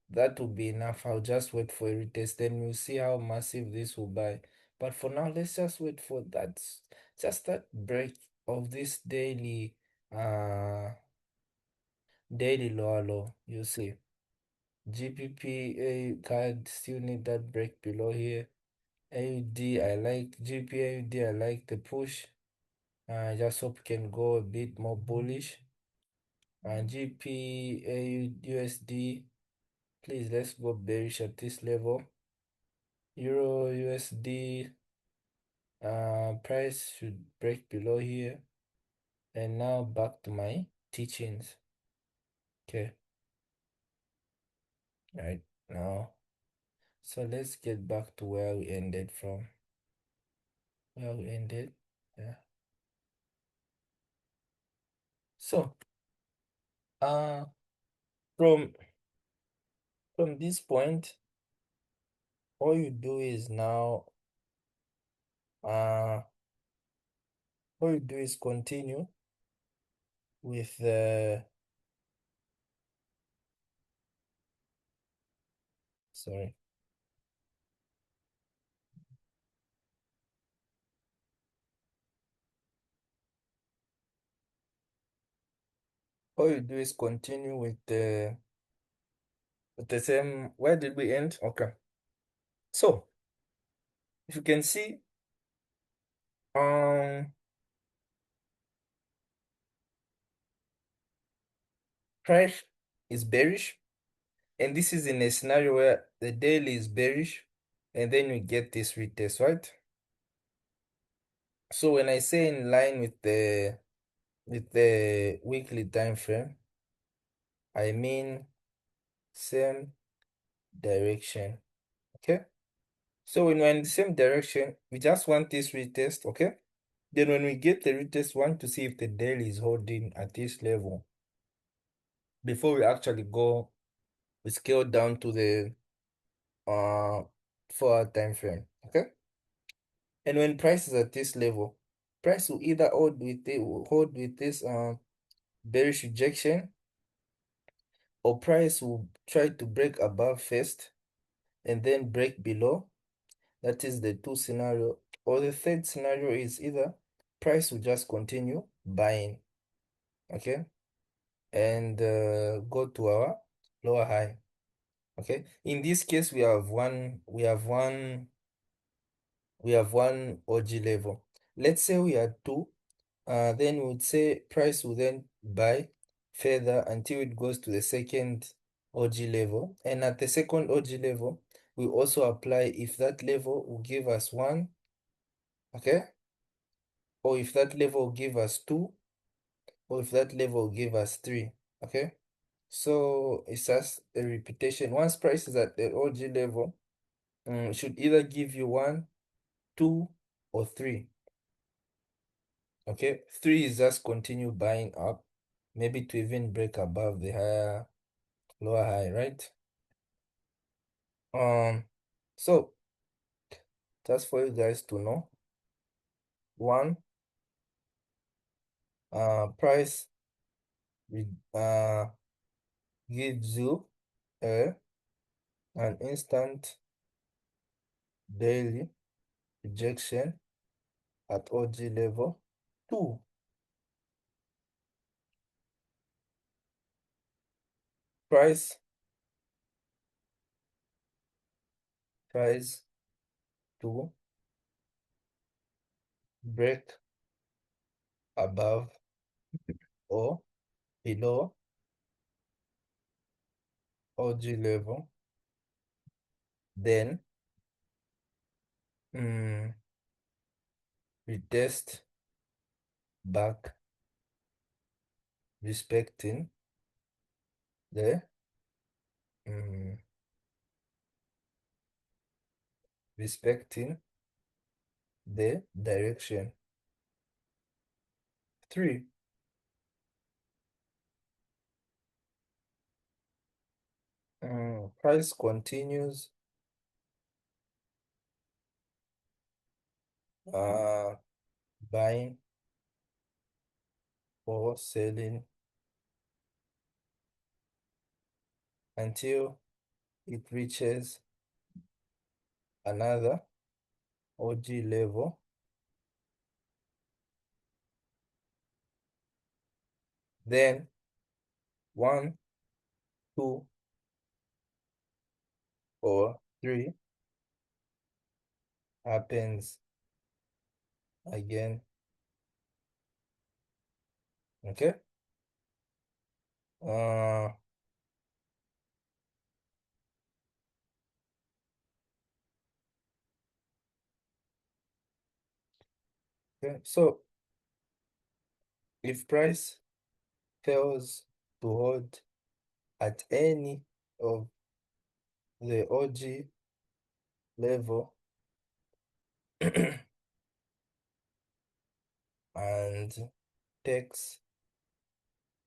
that will be enough. I'll just wait for a retest, then we'll see how massive this will buy. But for now, let's just wait for that, just that break of this daily lower low, you see. GPPA card still need that break below here. AUD, I like GPAUD, I like the push. I just hope can go a bit more bullish. And GPAUD, please let's go bearish at this level. Euro USD, price should break below here. And now back to my teachings. Okay, right now. So let's get back to where we ended from. Where we ended. Yeah. So, uh, from this point, all you do is now, uh, all you do is continue with the, sorry, all you do is continue with the same. Where did we end? Okay. So, if you can see, um, price is bearish, and this is in a scenario where the daily is bearish, and then we get this retest, right? So when I say in line with the weekly time frame, I mean same direction. Okay? So when we're in the same direction, we just want this retest, okay? Then when we get the retest, we want to see if the daily is holding at this level before we actually go, we scale down to the uh 4 hour time frame. Okay? And when price is at this level, price will either hold with this bearish rejection, or price will try to break above first and then break below. That is the two scenario. Or the third scenario is either price will just continue buying, okay, and go to our lower high. Okay. In this case, we have one OG level. Let's say we are two. Then we would say price will then buy further until it goes to the second OG level. And at the second OG level, we also apply if that level will give us one, okay? Or if that level will give us two, or if that level will give us three, okay? So it's just a repetition. Once price is at the OG level, it should either give you one, two, or three. Okay, three is just continue buying up, maybe to even break above the higher lower high, right? So just for you guys to know, one, price uh gives you a an instant daily rejection at OG level. Two, price tries to break above or below OG level, then retest back respecting the mm, respecting the direction. Three, price continues uh buying or selling until it reaches another OG level, then one, two, or three happens again. Okay. Uh, okay. So if price fails to hold at any of the OG level and takes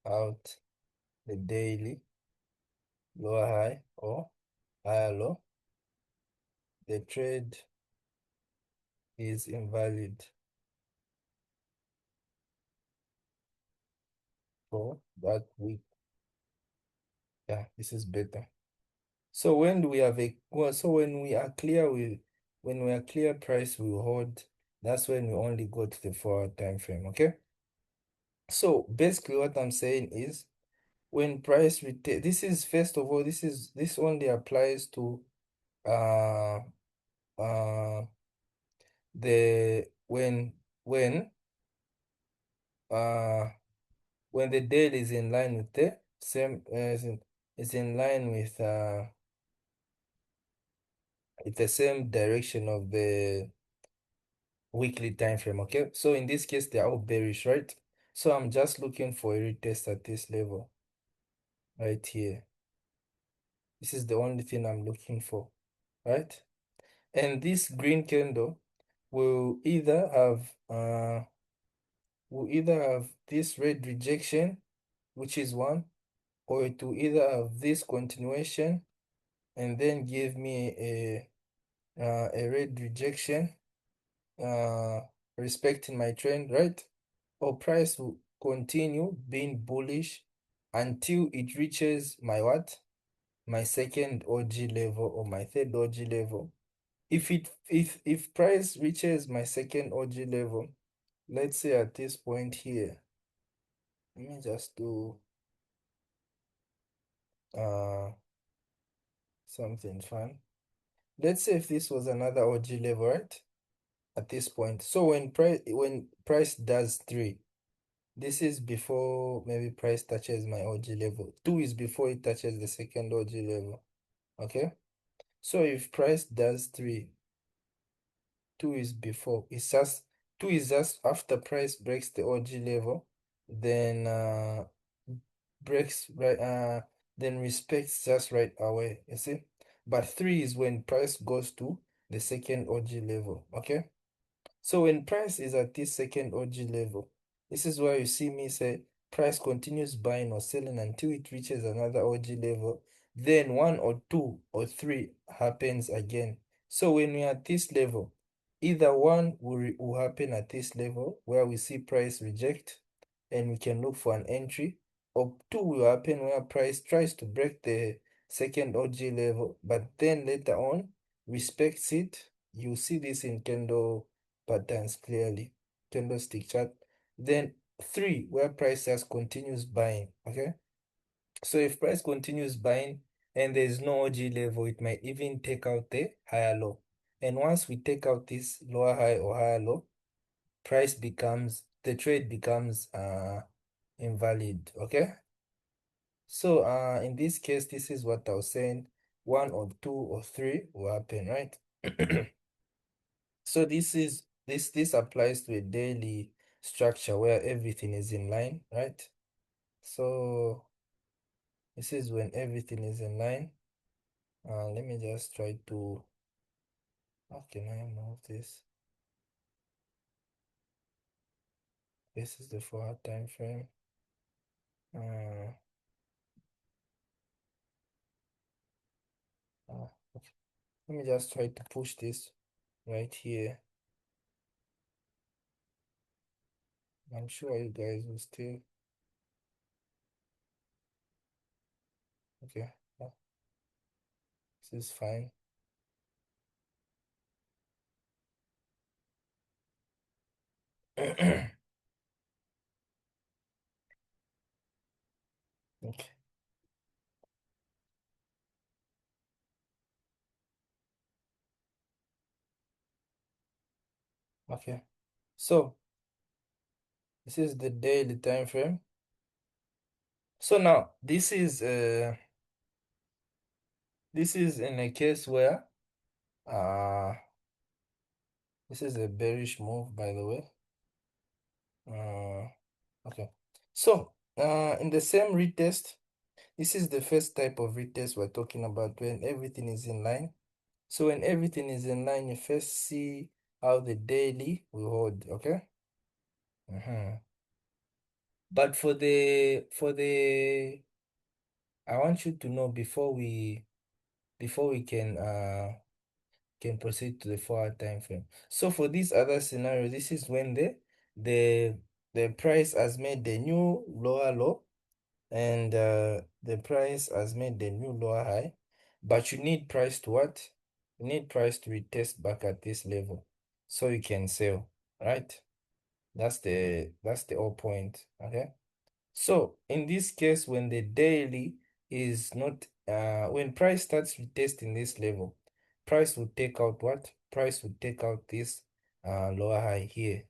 out the daily lower high or higher low, the trade is invalid for that week. Yeah, this is better. So when we have a well, so when we are clear when we are clear price will hold, that's when we only go to the 4 hour time frame, okay? So basically what I'm saying is when price retain, this is first of all, this only applies to uh uh the uh when the daily is in line with the Same is in line with the same direction of the weekly time frame. Okay, so in this case they are all bearish, right? So I'm just looking for a retest at this level right here. This is the only thing I'm looking for, right? And this green candle will either have this red rejection, which is one, or it will either have this continuation and then give me a red rejection uh respecting my trend, right? Or price will continue being bullish until it reaches my what? My second OG level or my third OG level. If price reaches my second OG level, let's say at this point here, let me just do uh something fun. Let's say if this was another OG level, right? At this point. So when price does three, this is before maybe price touches my OG level. Two is before it touches the second OG level. Okay? So if price does three, two is before. It's just two is just after price breaks the OG level, then breaks right then respects just right away. You see? But three is when price goes to the second OG level. Okay? So when price is at this second OG level, this is why you see me say price continues buying or selling until it reaches another OG level. Then one or two or three happens again. So when we're at this level, either one will happen at this level where we see price reject and we can look for an entry, or two will happen where price tries to break the second OG level, but then later on respects it. You see this in candle patterns clearly, candlestick chart. Then three, where price just continues buying. Okay, so if price continues buying and there's no OG level, it might even take out the higher low. And once we take out this lower high or higher low, the trade becomes invalid. Okay, so in this case, this is what I was saying, one or two or three will happen, right? So this applies to a daily structure where everything is in line, right? So this is when everything is in line. Let me just try to, how can I move this? This is the 4 hour time frame. Uh, okay. Let me just try to push this right here. I'm sure you guys will still, okay, yeah, this is fine. Okay, okay. So this is the daily time frame. So now this is in a case where uh this is a bearish move, by the way. Okay. So in the same retest, this is the first type of retest we're talking about when everything is in line. So when everything is in line, you first see how the daily will hold, okay? But I want you to know before we can proceed to the 4 hour time frame. So for this other scenario, this is when the the price has made the new lower low and the price has made the new lower high, but you need price to what? You need price to retest back at this level so you can sell, right? That's the whole point, okay? So in this case, when the daily is not when price starts retesting this level, price will take out what? Price will take out this lower high here.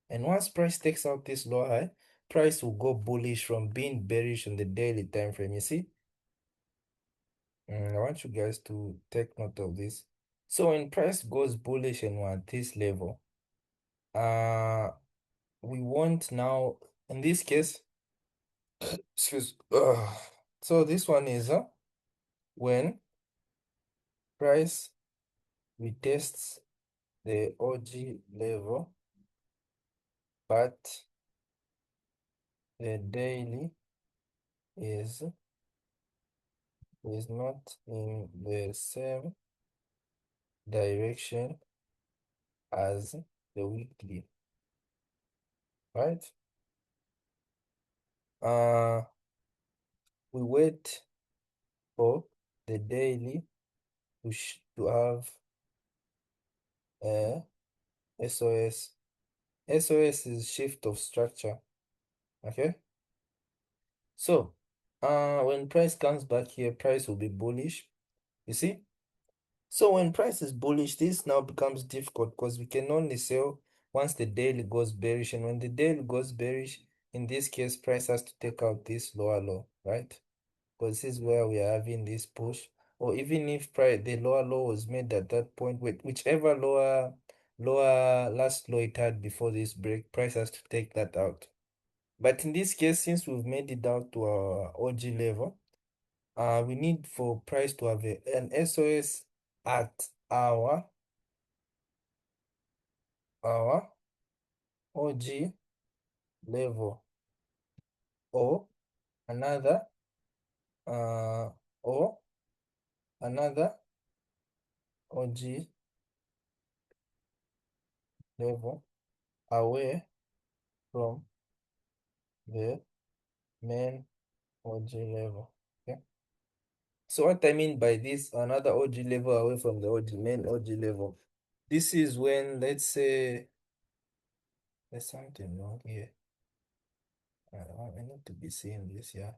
And once price takes out this lower high, price will go bullish from being bearish on the daily time frame. You see? I want you guys to take note of this. So when price goes bullish and we're at this level, uh, we want now, in this case, excuse, so this one is when price retests the OG level, but the daily is is not in the same direction as the weekly, right? Uh, we wait for the daily to have a SOS. SOS is shift of structure. Okay. So, when price comes back here, price will be bullish. You see? So when price is bullish, this now becomes difficult because we can only sell once the daily goes bearish. And when the daily goes bearish, in this case, price has to take out this lower low, right? Because this is where we are having this push. Or even if price the lower low was made at that point, with whichever lower last low it had before this break, price has to take that out. But in this case, since we've made it down to our OG level, we need for price to have an SOS at our OG level, or another uh or another OG level away from the main OG level. Okay. So what I mean by this, another OG level away from the main OG level. This is when, let's say, there's something wrong here. I need to be seeing this, yeah.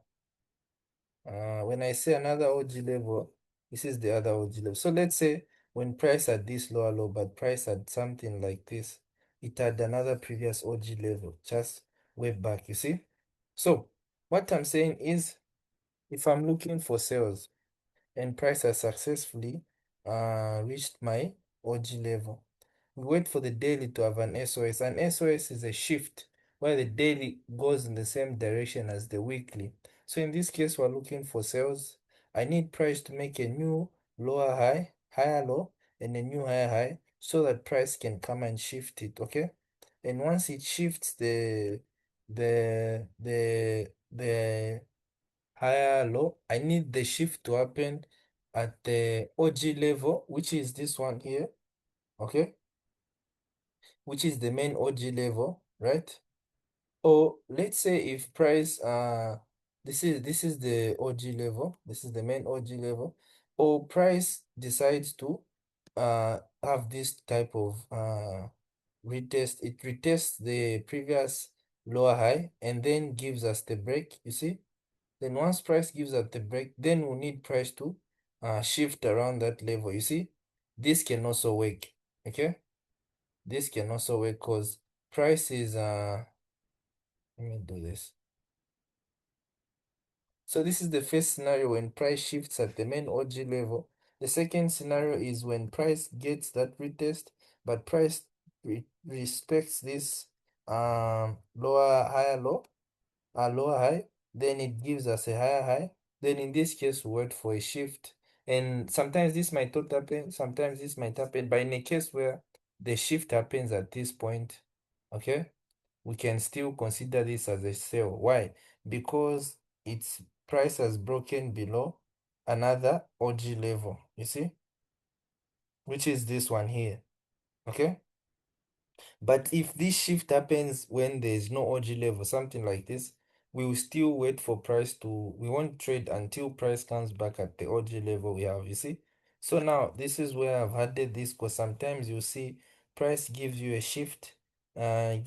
When I say another OG level, this is the other OG level. So let's say when price at this lower low, but price at something like this, it had another previous OG level, just way back, you see? So what I'm saying is, if I'm looking for sales and price has successfully reached my OG level, we wait for the daily to have an SOS. An SOS is a shift where the daily goes in the same direction as the weekly. So in this case, we're looking for sales. I need price to make a new lower high, higher low, and a new higher high so that price can come and shift it, okay? And once it shifts the higher low, I need the shift to happen at the OG level, which is this one here, okay? Which is the main OG level, right? Or let's say if price this is the OG level, this is the main OG level, or price decides to have this type of retest, it retests the previous lower high and then gives us the break, you see? Then once price gives us the break, then we need price to shift around that level, you see? This can also work, okay? This can also work because price is let me do this. So this is the first scenario when price shifts at the main OG level. The second scenario is when price gets that retest, but price respects this lower higher low, lower high, then it gives us a higher high. Then in this case, we wait for a shift. And sometimes this might not happen, sometimes this might happen, but in a case where the shift happens at this point, okay, we can still consider this as a sell. Why? Because its price has broken below another OG level, you see, which is this one here, okay? But if this shift happens when there's no OG level, something like this, we will still wait for price to, we won't trade until price comes back at the OG level we have, you see? So now this is where I've added this because sometimes you see price gives you a shift, but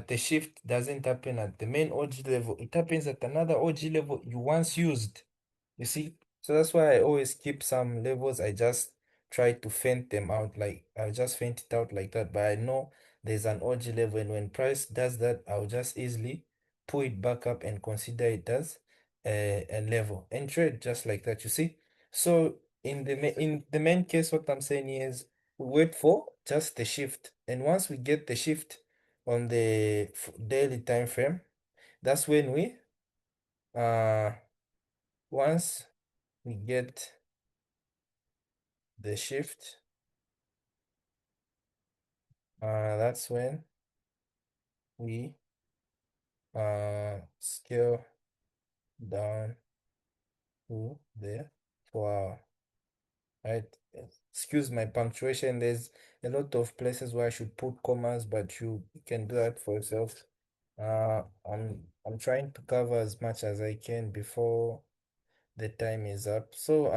the shift doesn't happen at the main OG level. It happens at another OG level you once used, you see? So that's why I always keep some levels. I just try to faint them out, like I'll just faint it out like that. But I know there's an OG level, and when price does that, I'll just easily pull it back up and consider it as a level and trade just like that, you see. So in the main case, what I'm saying is we wait for just the shift, and once we get the shift on the daily time frame, that's when we uh once we get the shift, that's when we scale down to the 4 hour, right? Excuse my punctuation. There's a lot of places where I should put commas, but you can do that for yourself. I'm trying to cover as much as I can before the time is up. So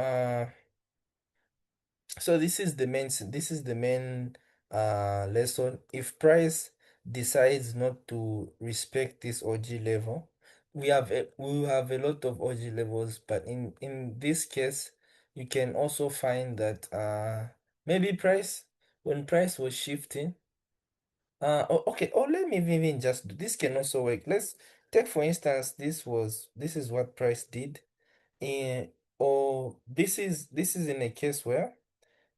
this is the main lesson. If price decides not to respect this OG level, we have a lot of OG levels, but in this case, you can also find that maybe price when price was shifting. Okay, oh, let me even just do this. Can also work. Let's take for instance, this is what price did in, or this is in a case where,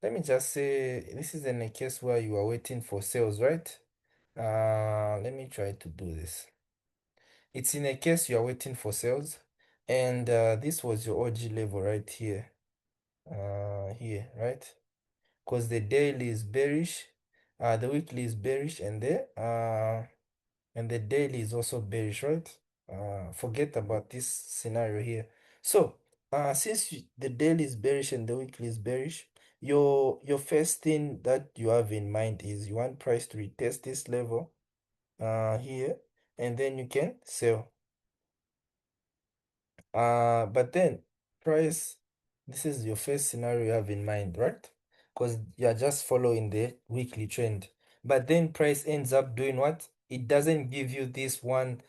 let me just say this is in a case where you are waiting for sales, right? Let me try to do this. It's in a case you are waiting for sales, and this was your OG level right here. Here, right? Because the daily is bearish, the weekly is bearish, and the daily is also bearish, right? Forget about this scenario here. So, since the daily is bearish and the weekly is bearish, your first thing that you have in mind is you want price to retest this level here, and then you can sell. But then price, this is your first scenario you have in mind, right? Because you are just following the weekly trend. But then price ends up doing what? It doesn't give you this one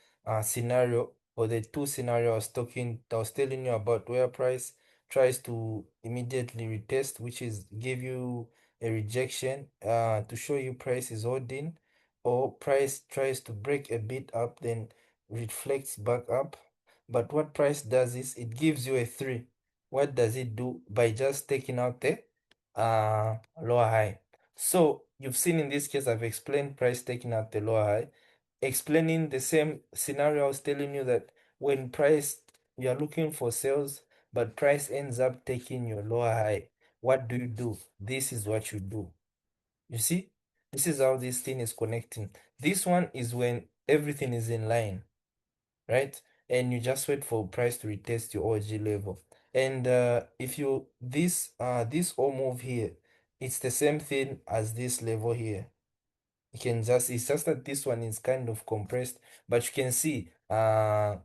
scenario or the two scenario I was telling you about, where price tries to immediately retest, which is give you a rejection to show you price is holding, or price tries to break a bit up, then reflects back up. But what price does is it gives you a 3. What does it do? By just taking out the lower high. So you've seen in this case, I've explained price taking out the lower high, explaining the same scenario I was telling you, that when price, you are looking for sales, but price ends up taking your lower high. What do you do? This is what you do. You see, this is how this thing is connecting. This one is when everything is in line, right? And you just wait for price to retest your OG level. And if you this all move here, it's the same thing as this level here. You can just, it's just that this one is kind of compressed, but you can see lower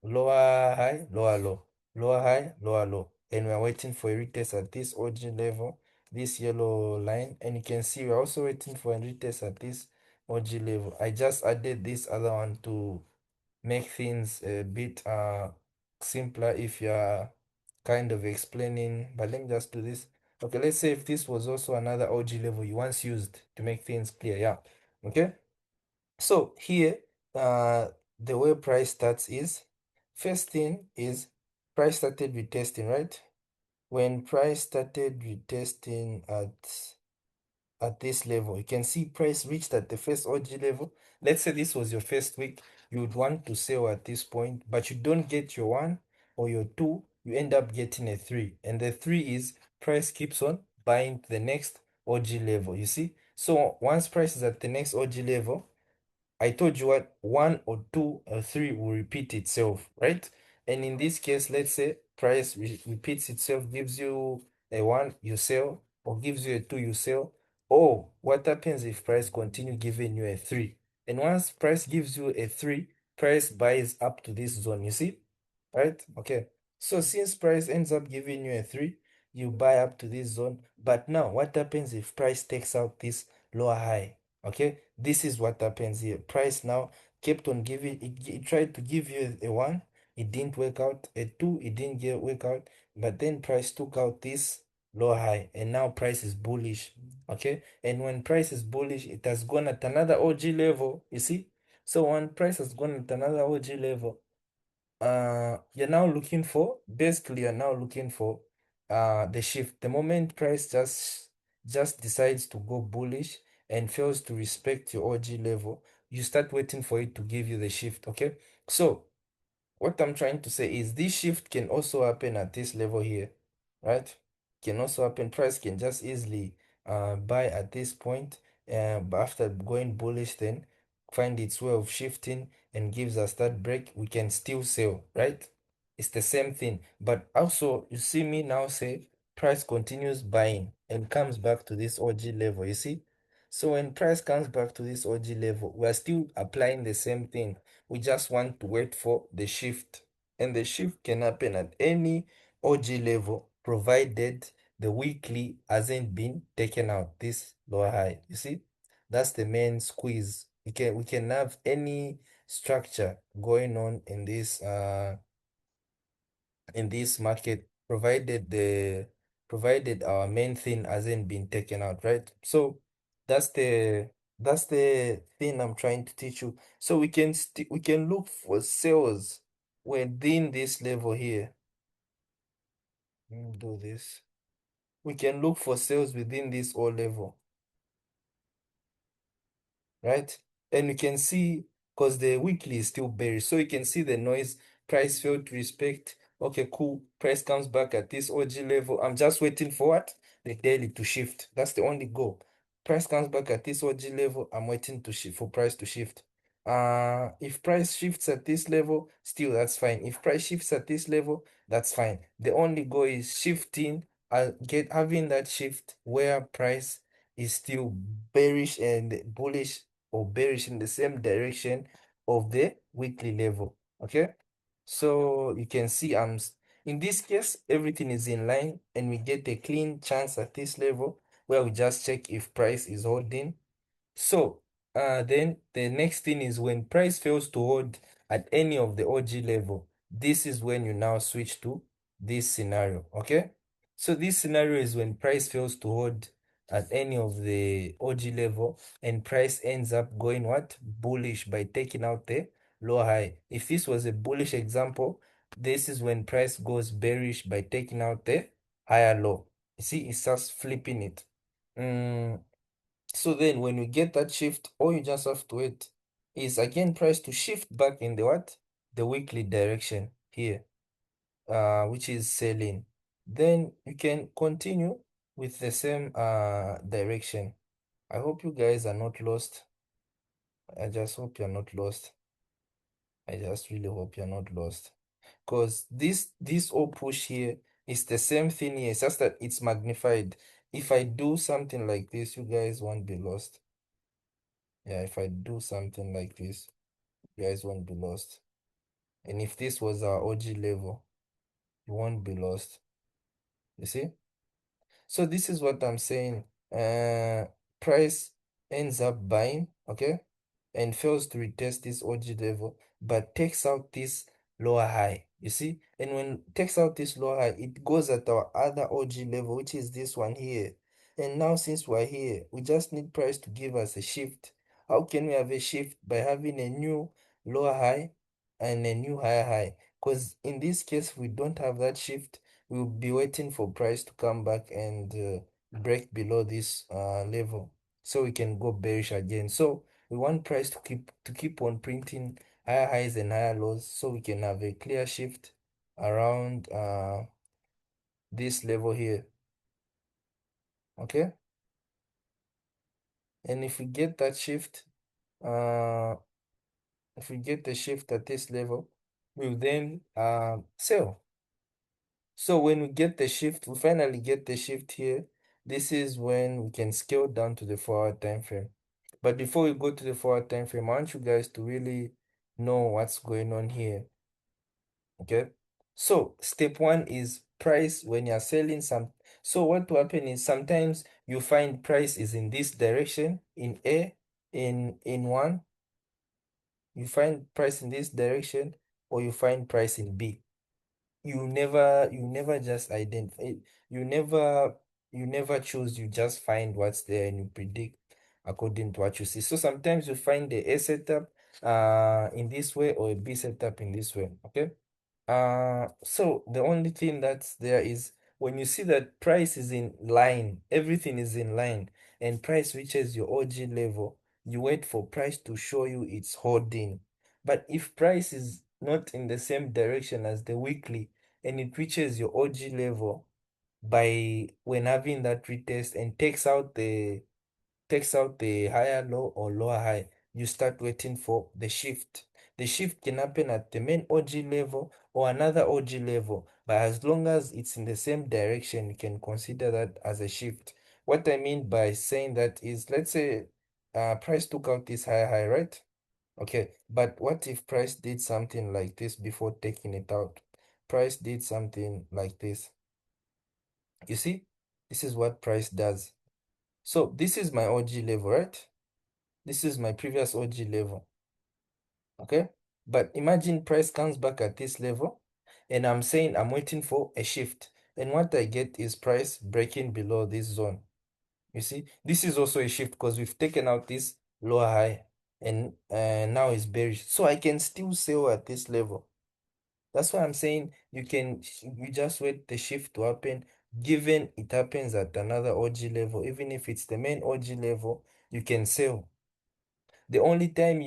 high, lower low, lower high, lower low. And we're waiting for a retest at this OG level, this yellow line. And you can see we're also waiting for a retest at this OG level. I just added this other one to make things a bit simpler if you're kind of explaining. But let me just do this. Okay, let's say if this was also another OG level you once used to make things clear. Yeah. Okay. So here, the way price starts is, first thing is price started retesting, right? When price started retesting at this level, you can see price reached at the first OG level. Let's say this was your first week, you would want to sell at this point, but you don't get your 1 or your 2, you end up getting a 3. And the 3 is price keeps on buying to the next OG level, you see? So once price is at the next OG level, I told you what, 1 or 2 or 3 will repeat itself, right? And in this case, let's say price repeats itself, gives you a 1, you sell, or gives you a 2, you sell. Or what happens if price continue giving you a 3? And once price gives you a 3, price buys up to this zone, you see? Right? Okay. So since price ends up giving you a 3, you buy up to this zone. But now, what happens if price takes out this lower high? Okay, this is what happens here. Price now kept on giving, it tried to give you a 1, it didn't work out, a 2, it didn't get work out, but then price took out this low high, and now price is bullish. Okay, and when price is bullish, it has gone at another OG level, you see. So when price has gone at another OG level, you're now looking for, basically you're now looking for the shift. The moment price just decides to go bullish and fails to respect your OG level, you start waiting for it to give you the shift. Okay, so what I'm trying to say is this shift can also happen at this level here, right? Can also happen. Price can just easily buy at this point, but after going bullish, then find its way of shifting and gives us that break. We can still sell, right? It's the same thing. But also, you see me now say price continues buying and comes back to this OG level. You see? So when price comes back to this OG level, we are still applying the same thing. We just want to wait for the shift. And the shift can happen at any OG level, provided the weekly hasn't been taken out, this lower high. You see, that's the main squeeze. We can have any structure going on in this market, provided our main thing hasn't been taken out, right? So that's the that's the thing I'm trying to teach you. So we can look for sales within this level here. Let me do this. We can look for sales within this O level, right? And you can see, because the weekly is still bearish, so you can see the noise. Price failed to respect. Okay, cool. Price comes back at this OG level. I'm just waiting for what? The daily to shift. That's the only goal. Price comes back at this OG level. I'm waiting to shift for price to shift. If price shifts at this level, still that's fine. If price shifts at this level, that's fine. The only goal is shifting, having that shift where price is still bearish and bullish, or bearish in the same direction of the weekly level. Okay, so you can see in this case everything is in line, and we get a clean chance at this level where we just check if price is holding. So, then the next thing is when price fails to hold at any of the OG level, this is when you now switch to this scenario, okay? So this scenario is when price fails to hold at any of the OG level, and price ends up going what? Bullish, by taking out the low high. If this was a bullish example, this is when price goes bearish by taking out the higher low. You see, it starts flipping it. Mm, so then when we get that shift, all you just have to wait is again price to shift back in the what? The weekly direction here, which is selling. Then you can continue with the same direction. I hope you guys are not lost. I just hope you're not lost. I just really hope you're not lost. Because this all push here is the same thing here. It's just that it's magnified. If I do something like this, you guys won't be lost. Yeah, if I do something like this, you guys won't be lost. And if this was our OG level, you won't be lost. You see? So this is what I'm saying. Price ends up buying, okay, and fails to retest this OG level, but takes out this lower high. You see? And when it takes out this lower high, it goes at our other OG level, which is this one here. And now since we're here, we just need price to give us a shift. How can we have a shift? By having a new lower high and a new higher high. Because in this case, we don't have that shift. We'll be waiting for price to come back and break below this level, so we can go bearish again. So we want price to keep on printing higher highs and higher lows, so we can have a clear shift around this level here. Okay, and if we get that shift, uh if we get the shift at this level, we'll then sell. So when we get the shift, we finally get the shift here. This is when we can scale down to the 4-hour time frame. But before we go to the 4-hour time frame, I want you guys to really know what's going on here. Okay. So step one is price when you're selling some. So what will happen is sometimes you find price is in this direction in A, in one, you find price in this direction, or you find price in B. You never just identify, you never you never choose, you just find what's there and you predict according to what you see. So sometimes you find the A setup in this way or a B setup in this way. Okay. So the only thing that's there is when you see that price is in line, everything is in line, and price reaches your OG level, you wait for price to show you it's holding. But if price is not in the same direction as the weekly and it reaches your OG level by when having that retest and takes out the higher low or lower high, you start waiting for the shift. The shift can happen at the main OG level or another OG level, but as long as it's in the same direction, you can consider that as a shift. What I mean by saying that is, let's say price took out this high, right? Okay, but what if price did something like this before taking it out? Price did something like this. You see, this is what price does. So this is my OG level, right? This is my previous OG level, okay? But imagine price comes back at this level and I'm saying I'm waiting for a shift. And what I get is price breaking below this zone. You see, this is also a shift because we've taken out this lower high and now it's bearish. So I can still sell at this level. That's why I'm saying you just wait the shift to happen, given it happens at another OG level, even if it's the main OG level, you can sell. The only time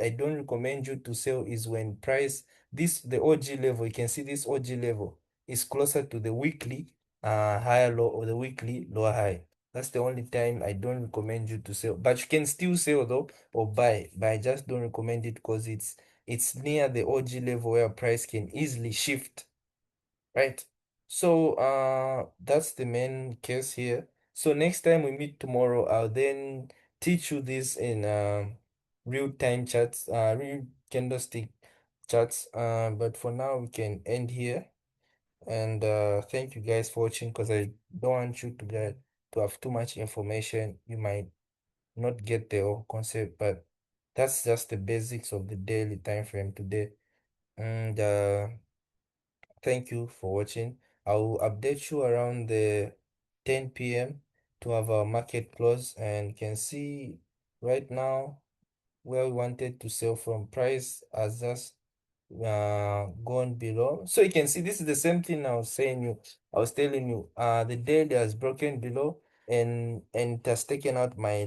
I don't recommend you to sell is when the OG level, you can see this OG level is closer to the weekly higher low or the weekly lower high. That's the only time I don't recommend you to sell. But you can still sell though or buy, but I just don't recommend it because it's near the OG level where price can easily shift. Right. So that's the main case here. So next time we meet tomorrow, I'll then teach you this in real time chats, real candlestick chats. But for now we can end here. And thank you guys for watching because I don't want you to have too much information. You might not get the whole concept, but that's just the basics of the daily time frame today. And thank you for watching. I will update you around the 10 p.m. to have our market close and you can see right now where we wanted to sell from price has just gone below. So you can see this is the same thing I was telling you. The daily has broken below and it has taken out my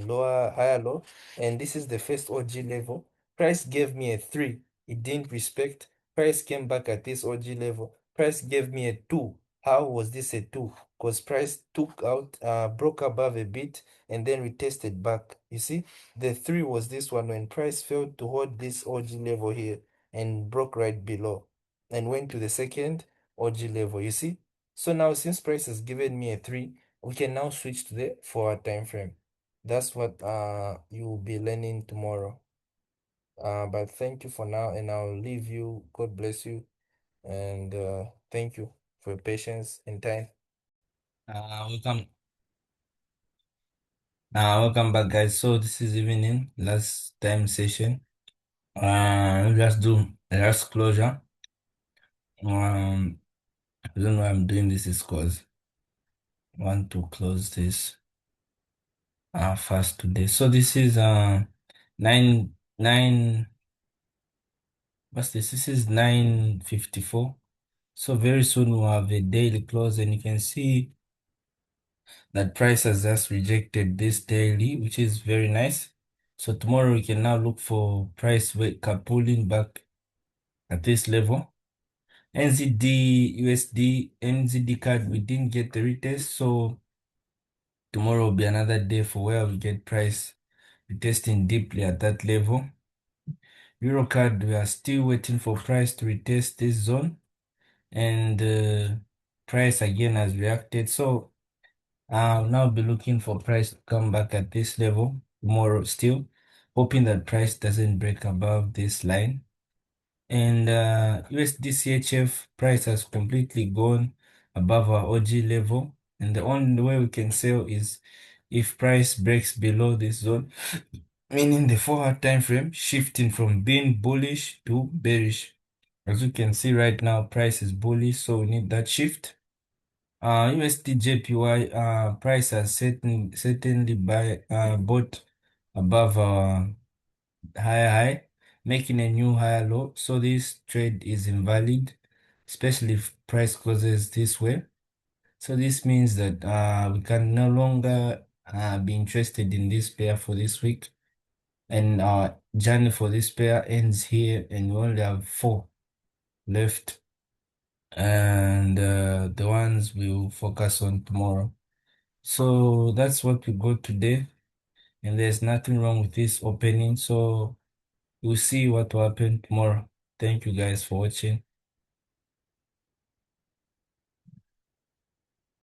higher low, and this is the first OG level. Price gave me a 3. It didn't respect. Price came back at this OG level. Price gave me a 2. How was this a 2? Because price broke above a bit and then retested back. You see, the 3 was this one when price failed to hold this OG level here and broke right below and went to the second OG level. You see? So now since price has given me a 3, we can now switch to the 4-hour time frame. That's what you will be learning tomorrow. But thank you for now, and I'll leave you. God bless you, and thank you for your patience and time. Welcome. Welcome back, guys. So this is evening, last time session. Let's do a last closure. The reason why I'm doing this is because I want to close this fast today. So this is 9 what's this? This is 9:54. So very soon we'll have a daily close and you can see that price has just rejected this daily, which is very nice. So tomorrow we can now look for price wake up pulling back at this level. NZD, USD, NZD card, we didn't get the retest, so tomorrow will be another day for where we get price retesting deeply at that level. Eurocard, we are still waiting for price to retest this zone, and price again has reacted. So I'll now be looking for price to come back at this level tomorrow still, hoping that price doesn't break above this line. And USD price has completely gone above our OG level. And the only way we can sell is if price breaks below this zone, meaning the 4-hour time frame shifting from being bullish to bearish. As you can see right now, price is bullish, so we need that shift. USD JPY price has certainly bought above higher high, making a new higher low. So this trade is invalid, especially if price closes this way. So this means that we can no longer be interested in this pair for this week. And our journey for this pair ends here, and we only have four left. And the ones we'll focus on tomorrow. So that's what we got today. And there's nothing wrong with this opening. So we'll see what will happen tomorrow. Thank you guys for watching.